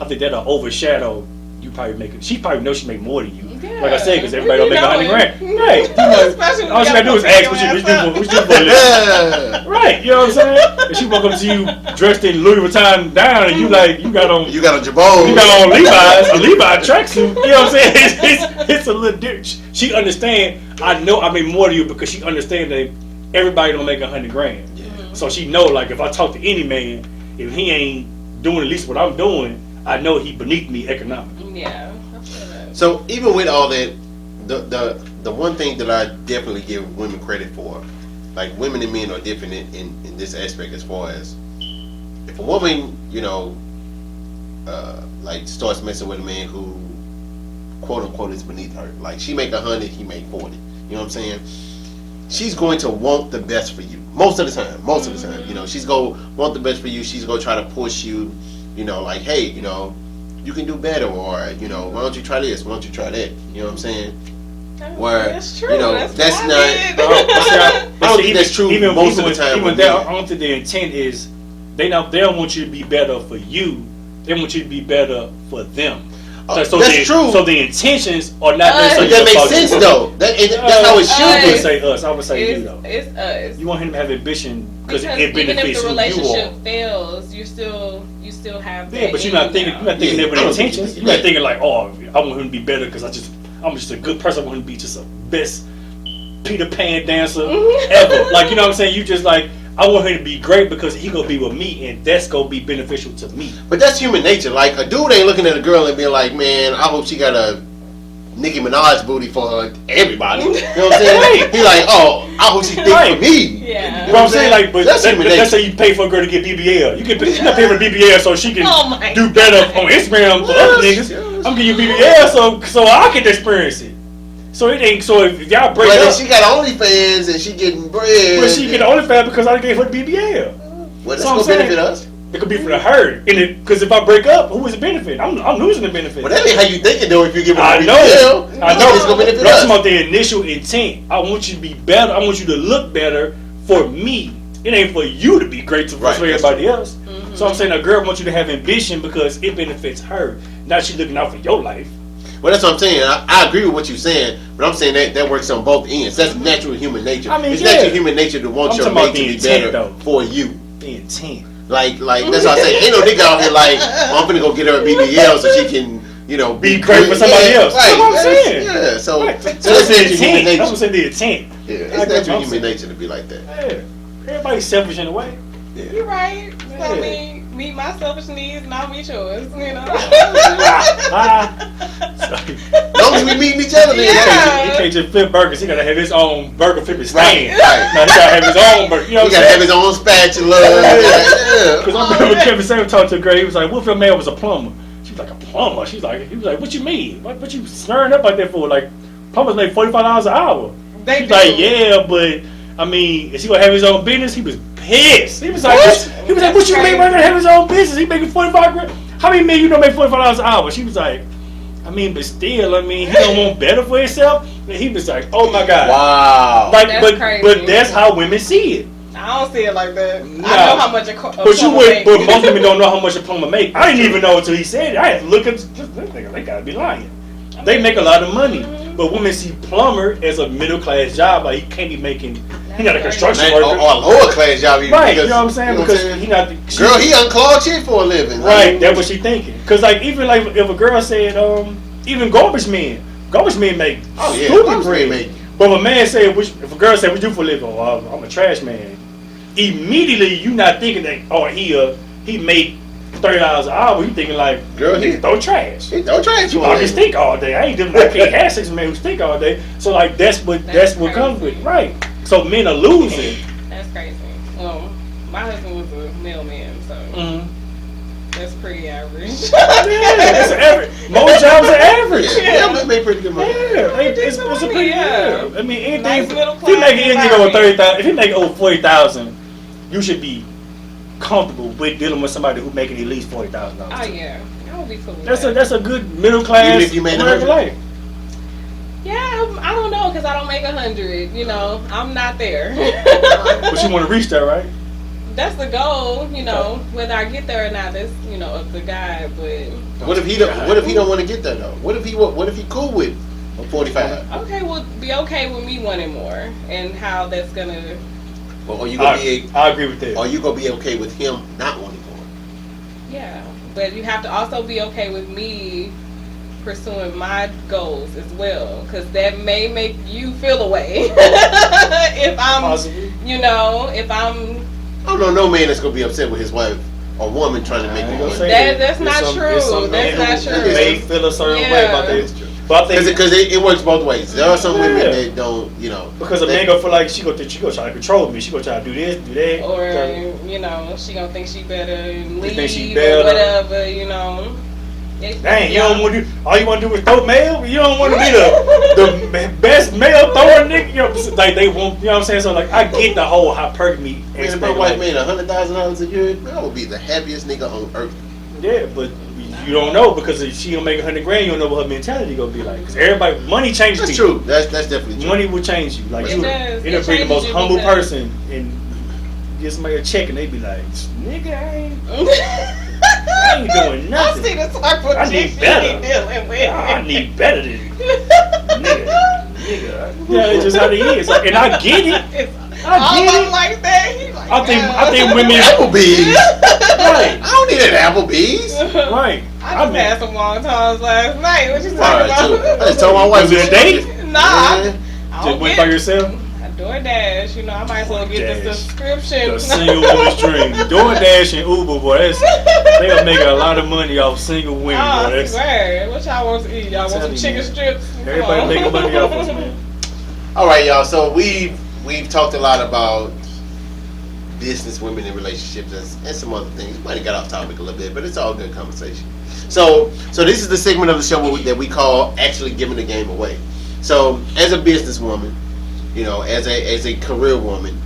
I think that'll overshadow you probably making. She probably knows she make more than you. Yeah. Like I said, because everybody don't make 100 grand. Right. Especially All she gotta do is ask what you do for a living. Right. You know what I'm saying? If she walk up to you dressed in Louis Vuitton down, and you got on Jabot. You got on Levi's, a Levi tracksuit. You know what I'm saying? It's a little different. She understand. I know I make more than you because she understand that everybody don't make 100 grand. So she know, like, if I talk to any man, if he ain't doing at least what I'm doing, I know he beneath me economically. Yeah. I feel that. So even with all that, the one thing that I definitely give women credit for, like, women and men are different in this aspect as far as if a woman, you know, like starts messing with a man who quote unquote is beneath her. Like, she make 100, he make 40. You know what I'm saying? She's going to want the best for you most of the time. You know, she's going to want the best for you. She's going to try to push you. You know, like, hey, you know, you can do better, or, you know, why don't you try this? Why don't you try that? You know what I'm saying? Where, that's true. You know, that's not. I don't think that's true most of the time. Even that, I don't think the intent is they don't want you to be better for you. They want you to be better for them. That's true. So the intentions are not necessarily. That makes sense though. That's how it should I be. would say us. I would say you though. It's us. You want him to have ambition because it even benefits if the who you relationship are. fails, you still have that. Yeah, but you're not thinking that with intentions. You're not thinking like, oh, I want him to be better because I'm just a good person. I want him to be just a best Peter Pan dancer ever. Like, you know what I'm saying? You just like, I want him to be great because he gonna be with me and that's gonna be beneficial to me. But that's human nature. Like, a dude ain't looking at a girl and being like, man, I hope she got a Nicki Minaj booty for everybody. You know what I'm saying? He like, oh, I hope she think for me. Yeah. You But I'm saying, like, but that's human nature. let's say you pay for a girl to get BBL. You not pay for BBL so she can do better on Instagram for other niggas. I'm giving you BBL so I can experience it. So it ain't. So if y'all break but up, she got OnlyFans and she getting bread. But she get OnlyFans because I gave her the BBL. Well, that's gonna benefit us. It could be for the herd, because if I break up, who is the benefit? I'm losing the benefit. But that ain't how you thinking though. If you give her I a know, BBL, I know. It's gonna benefit But I'm us. talking about the initial intent. I want you to be better. I want you to look better for me. It ain't for you to be great for everybody else. So I'm saying a girl wants you to have ambition because it benefits her. Not she looking out for your life. Well, that's what I'm saying. I agree with what you're saying, but I'm saying that works on both ends. That's natural human nature. I mean, it's natural human nature to want your mate to be better for you. The intent. Like that's what I say. Ain't no nigga out here like, oh, I'm finna go get her a BBL so she can, you know, be great for somebody else. Right. That's what I'm saying. Yeah. So that's natural human nature. That's what I'm saying. The intent. Yeah, it's natural human nature to be like that. Yeah. Everybody's selfish in a way. Yeah. You're right. So, I mean, meet my selfish needs and I'll meet yours. You know. As long as we meeting each other, then. He can't just flip burgers. He gotta have his own burger flipping stand. Right. Now he gotta have his own burger. You know he gotta have his own spatula. Because I remember Kevin Samuel talked to a girl. He was like, "What if your man was a plumber?" She was like, "A plumber?" He was like, "What you mean? What you stirring up like that for? Like, plumbers make $45 an hour." She's like, "Yeah, but I mean, is he gonna have his own business?" He was pissed. He was like, "What you mean? We're gonna have his own business? He making 45 grand. How many men you don't make $45 an hour?" She was like, "I mean, but still, I mean, he don't want better for himself." And he was like, "Oh my God, wow!" Like, that's crazy. but that's how women see it. I don't see it like that. No. I know how much a But most women don't know how much a plumber make. I didn't even know until he said it. I had to look at this nigga. They gotta be lying. They make a lot of money. But women see plumber as a middle class job. Like he can't be making. He not a construction or worker. a lower class job, even, Right? because, You know what I'm saying? Because he not. Girl, he unclogged shit for a living. Right. That's what she thinking. Because like even like if a girl said even garbage men make stupid bread. But if a man said if a girl said what you do for a living, oh, I'm a trash man. Immediately you not thinking that he make $30 an hour. You thinking like, girl, he throw trash. He throw trash. You can stink all day. I can't have sex with a man who stink all day. So like that's what comes with, right? So men are losing. That's crazy. Well, my husband was a mailman, so that's pretty average. It's average. Most jobs are average. Yeah, they make pretty good money. Yeah, it's a pretty good. I mean, anything. Nice middle If you make anything over class 30,000, if you make over 40,000, you should be comfortable with dealing with somebody who's making at least $40,000. Oh yeah, I would be cool with That's that. a good middle class. Even if you made American life. Yeah, I don't know, because I don't make 100. You know, I'm not there. But you want to reach that, right? That's the goal. You know, whether I get there or not, that's up to God. But What if he don't want to get there though? What if he cool with a 45? Okay, well, be okay with me wanting more, and how that's gonna. Well, are you gonna I agree with that. Are you gonna be okay with him not wanting more? Yeah, but you have to also be okay with me pursuing my goals as well, because that may make you feel away if I'm, Possibly. if I'm. I don't know no man that's gonna be upset with his wife or woman trying to make more money. That's not true. That's not true. They feel a certain way about that. But I think because it works both ways. There are some women that don't, because a man gonna feel like she gonna try to control me. She gonna try to do this, do that, or she gonna think she better and leave better. or whatever. Dang, you don't want to do. All you want to do is throw mail. You don't want to be the best mail thrower nigga. Like they want. You know what I'm saying? So like I get the whole hypergamy. Man, if my wife made $100,000 a year, I would be the happiest nigga on earth. Yeah, but you don't know, because if she don't make $100,000, you don't know what her mentality gonna be like. Because everybody, money changes. That's people. true. That's definitely true. Money will change you. Like it'll bring the most humble person and give somebody a check and they be like, nigga, I ain't doing nothing. I see the type of I need better. Dealing with. I need better than you. nigga. Yeah, it's just how it is. Like, and I get it. I get it. Like that. Like, I think women Applebee's. Right. I don't need an Applebee's. Right. I just had some long times last night. What you talking about? I just told my wife. Was it a date? Nah. Just went by yourself? DoorDash, I might as well get the subscription. The single woman's dream. DoorDash and Uber, boy, they'll make a lot of money off single women. Oh, I swear. What y'all want to eat? Y'all want some chicken strips? Everybody making money off us, man. All right, y'all. So we've talked a lot about business, women in relationships, and some other things. We might have got off topic a little bit, but it's all good conversation. So this is the segment of the show that we call actually giving the game away. So as a businesswoman, as a career woman,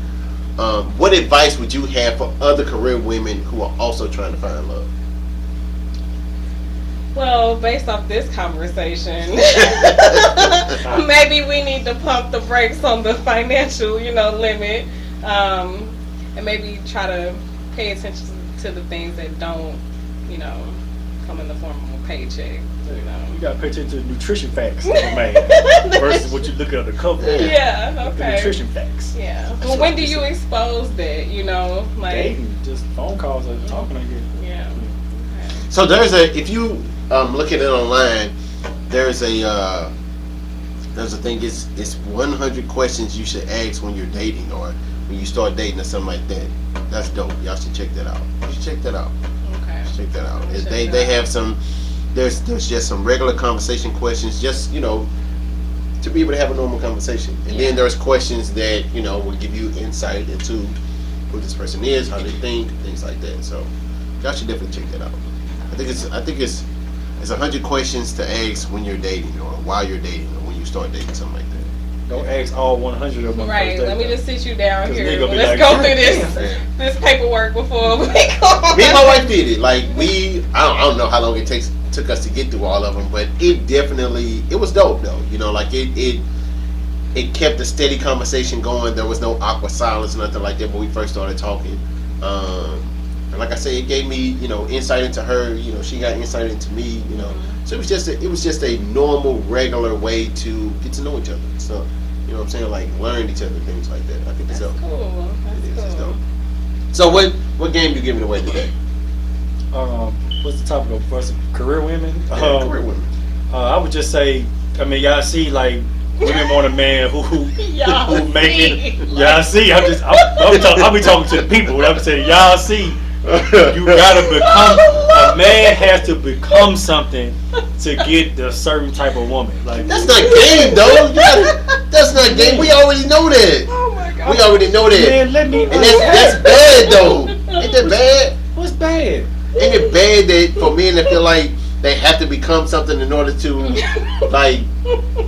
what advice would you have for other career women who are also trying to find love? Well, based off this conversation, maybe we need to pump the brakes on the financial, limit, and maybe try to pay attention to the things that don't, come in the form of a paycheck. You gotta pay attention to the nutrition facts, man, versus what you look at the cover. Yeah, okay. The nutrition facts. Yeah. Well, when do you expose that? Like dating, just phone calls or talking like that. Yeah. Okay. So if you look at it online, there's a thing. It's 100 questions you should ask when you're dating or when you start dating or something like that. That's dope. Y'all should check that out. You should check that out. Okay. Check that out. They have some. There's just some regular conversation questions, just to be able to have a normal conversation, and then there's questions that will give you insight into who this person is, how they think, things like that. So y'all should definitely check that out. I think it's 100 questions to ask when you're dating or while you're dating or when you start dating, something like that. Don't ask all 100 of them. Right. Let me just sit you down here. like, Let's go through this paperwork before we go. Me and my wife did it. Like I don't know how long it took us to get through all of them, but it was dope though. Like it kept a steady conversation going. There was no awkward silence, nothing like that when we first started talking. And like I say, it gave me, insight into her. She got insight into me. So it was just a normal, regular way to get to know each other. So, what I'm saying, like learn each other, things like that. I think That's dope. cool. That's cool. Dope. So what game you giving away today? What's the topic of first? Career women. Career women. I would just say, I mean, y'all see, like, women want a man who make it. Y'all see, I'll be talking to the people. What I'm saying, y'all see, you gotta become, a man has to become something to get a certain type of woman. Like, that's not game, though. That's not game. We already know that. Oh my God. We already know that. Man, let me. And that's bad, though. Ain't that bad? What's bad? Ain't it bad that for men that feel like they have to become something in order to, like...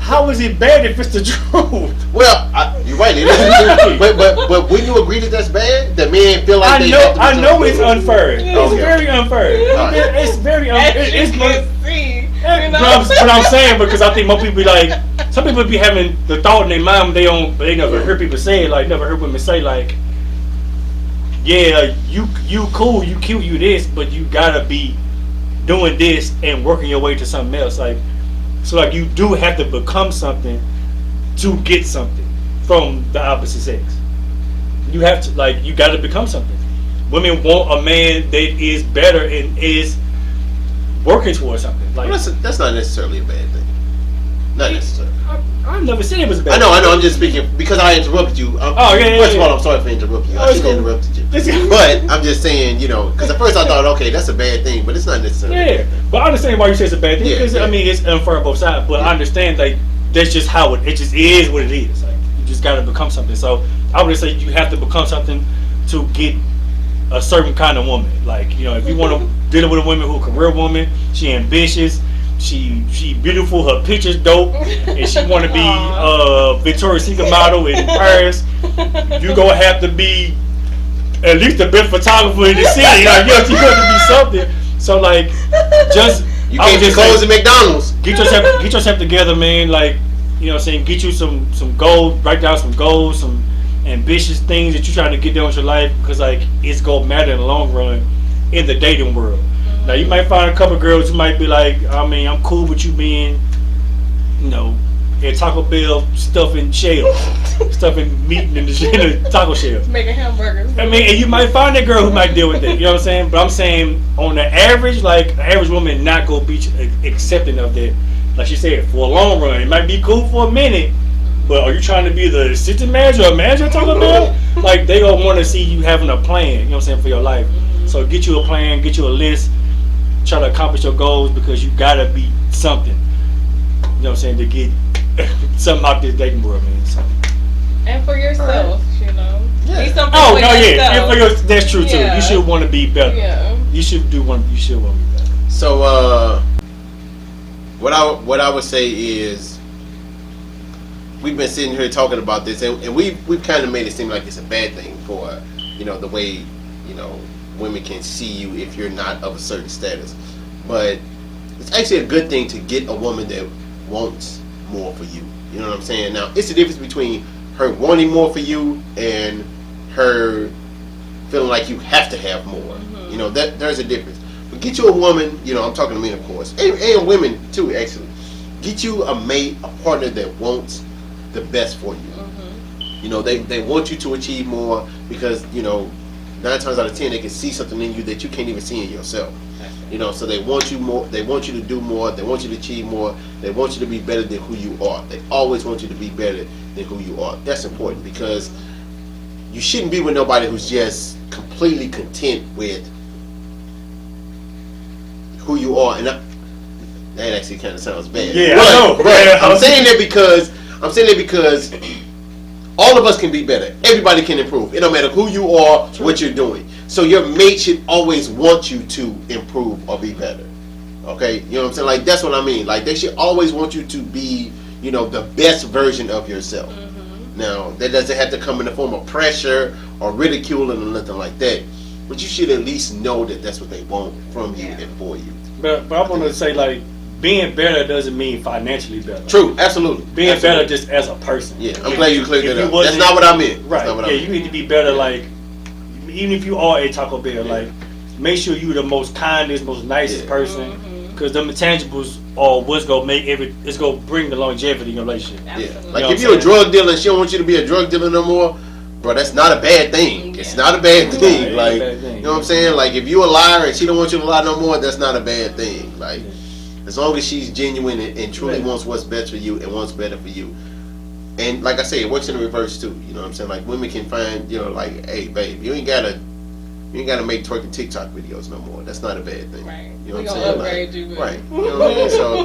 How is it bad if it's the truth? Well, you're right, it is true. But wouldn't you agree that that's bad? That men feel like they have to I know it's unfair. It's Okay. very unfair. Right. It's very unfair. It's see. But I'm saying, because I think most people be like, some people be having the thought in their mind, they never heard people say it, like never heard women say, like, yeah, you cool, you cute, you this, but you gotta be doing this and working your way to something else. Like, so like you do have to become something to get something from the opposite sex. You have to, like, you gotta become something. Women want a man that is better and is working towards something. Like, Well, that's not necessarily a bad thing. Not necessarily. I've never said it was a bad I know. I'm just speaking because I interrupted you. First of all, I'm sorry for interrupting you. I shouldn't have interrupted you. But I'm just saying, because at first I thought, okay, that's a bad thing, but it's not necessarily. Yeah, but I understand why you say it's a bad thing, Yeah, because yeah. I mean it's unfair on both sides. But I understand, like, that's just how it just is what it is. Like, you just got to become something. So I would say you have to become something to get a certain kind of woman. Like, if you want to deal with a woman who a career woman, she ambitious, she beautiful, her picture's dope, and she want to be Victoria's Secret model in Paris. You gonna have to be at least the best photographer in the city. Like, you have to be something. So, like, just You can't just close at McDonald's. Get yourself together, man. Like, get you some goals, write down some goals, some ambitious things that you're trying to get done with your life, because, like, it's gonna matter in the long run in the dating world. Now, you might find a couple of girls who might be like, I mean, I'm cool with you being, at Taco Bell stuffing shells, stuffing meat in the taco shell. Making hamburgers. I mean, and you might find a girl who might deal with that. You know what I'm saying? But I'm saying, on the average, like, the average woman not gonna be accepting of that. Like she said, for a long run, it might be cool for a minute, but are you trying to be the assistant manager or manager at Taco Bell? Like, they gonna want to see you having a plan. You know what I'm saying, for your life. So get you a plan, get you a list, try to accomplish your goals, because you gotta be something. You know what I'm saying, to get something out this dating world, man. So. And for yourself, Yeah. Be something Oh for no, yourself. yeah, that's true too. Yeah. You should want to be better. Yeah. You should want to be better. So, what I would say is, we've been sitting here talking about this, and we've kind of made it seem like it's a bad thing for the way women can see you if you're not of a certain status, but it's actually a good thing to get a woman that wants more for you. You know what I'm saying? Now, it's the difference between her wanting more for you and her feeling like you have to have more. Mm-hmm. There's a difference. But get you a woman, I'm talking to men, of course, and women too, actually. Get you a mate, a partner that wants the best for you. Mm-hmm. They want you to achieve more, because 9 times out of 10 they can see something in you that you can't even see in yourself. So they want you more. They want you to do more. They want you to achieve more. They want you to be better than who you are. They always want you to be better than who you are. That's important, because you shouldn't be with nobody who's just completely content with who you are. And that actually kind of sounds bad. Yeah, I know. Right. I'm saying that because all of us can be better. Everybody can improve. It don't matter who you are, what you're doing. So your mate should always want you to improve or be better. Okay? You know what I'm saying? Like, that's what I mean. Like, they should always want you to be, the best version of yourself. Now, that doesn't have to come in the form of pressure or ridicule or nothing like that. But you should at least know that that's what they want from you and for you. But I want to say, like, being better doesn't mean financially better. True, absolutely. Being absolutely. better just as a person. Yeah, I'm glad you cleared that up. wasn't- That's not what I meant. Right. That's not what I Yeah, meant. you need to be better. Like, even if you are a Taco Bell, like, make sure you the most kindest, most nicest person. Because them intangibles are what's gonna make it's gonna bring the longevity in your relationship. Absolutely. Like if you're a drug dealer and she don't want you to be a drug dealer no more, bro, that's not a bad thing. It's not a bad thing. Like, you know what I'm saying? Like if you a liar and she don't want you to lie no more, that's not a bad thing. Like as long as she's genuine and truly wants what's best for you and wants better for you. And like I say, it works in the reverse too. You know what I'm saying? Like women can find, like, hey babe, you ain't gotta make twerking TikTok videos no more. That's not a bad thing. Right. You know We what I'm gonna saying? upgrade you, Right. You know what I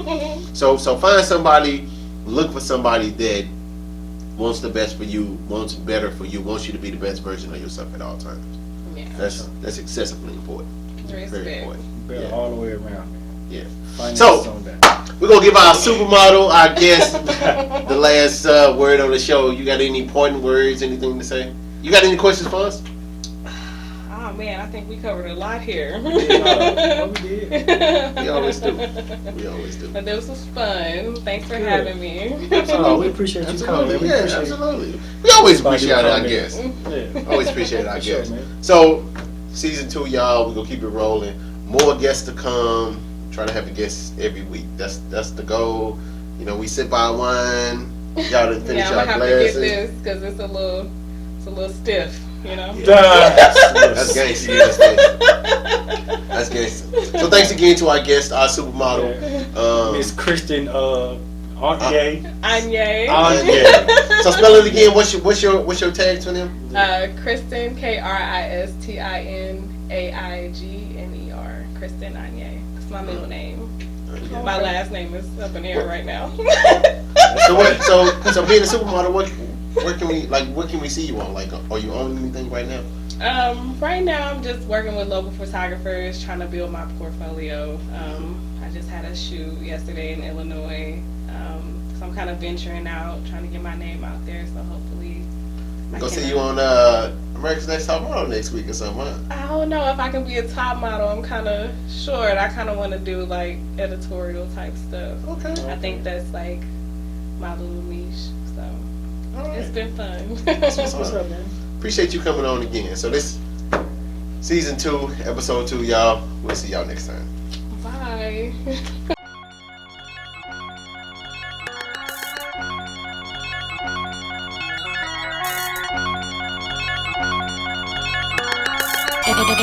mean? So find somebody, look for somebody that wants the best for you, wants better for you, wants you to be the best version of yourself at all times. Yeah. That's excessively important. Very important. Better all the way around. Yeah. Finance So on that. we're gonna give our supermodel, our guest, the last word on the show. You got any important words, anything to say? You got any questions for us? Oh man, I think we covered a lot here. We did. We always do. But this was fun. Thanks for having me. Oh, we appreciate you coming. Yeah, absolutely. We always appreciate our guests. Yeah. Always appreciate our Sure, guests. man. So, season 2, y'all, we're gonna keep it rolling. More guests to come. Try to have a guest every week. That's the goal. You know, we sip our wine. Y'all done finish Yeah, I'm our gonna have to get glasses. this because it's a little stiff. You know. That's gangster. That's gangster. So thanks again to our guest, our supermodel, Miss Kristen Anye. Anye. So spell it again. What's your tag to them? Kristen KristiNAIGNER. Kristen Anye. It's my middle name. My last name is up in the air right now. So being a supermodel, what can we see you on? Like, are you on anything right now? Right now I'm just working with local photographers, trying to build my portfolio. I just had a shoot yesterday in Illinois. So I'm kind of venturing out, trying to get my name out there. So hopefully We're gonna see you on America's Next Top Model next week or something, huh? I don't know if I can be a top model. I'm kind of short. I kind of want to do like editorial type stuff. Okay. I think that's like my little niche. So it's been fun. What's up, man? Appreciate you coming on again. So this season 2, episode 2, y'all. We'll see y'all next time. Bye.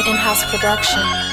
In-house production.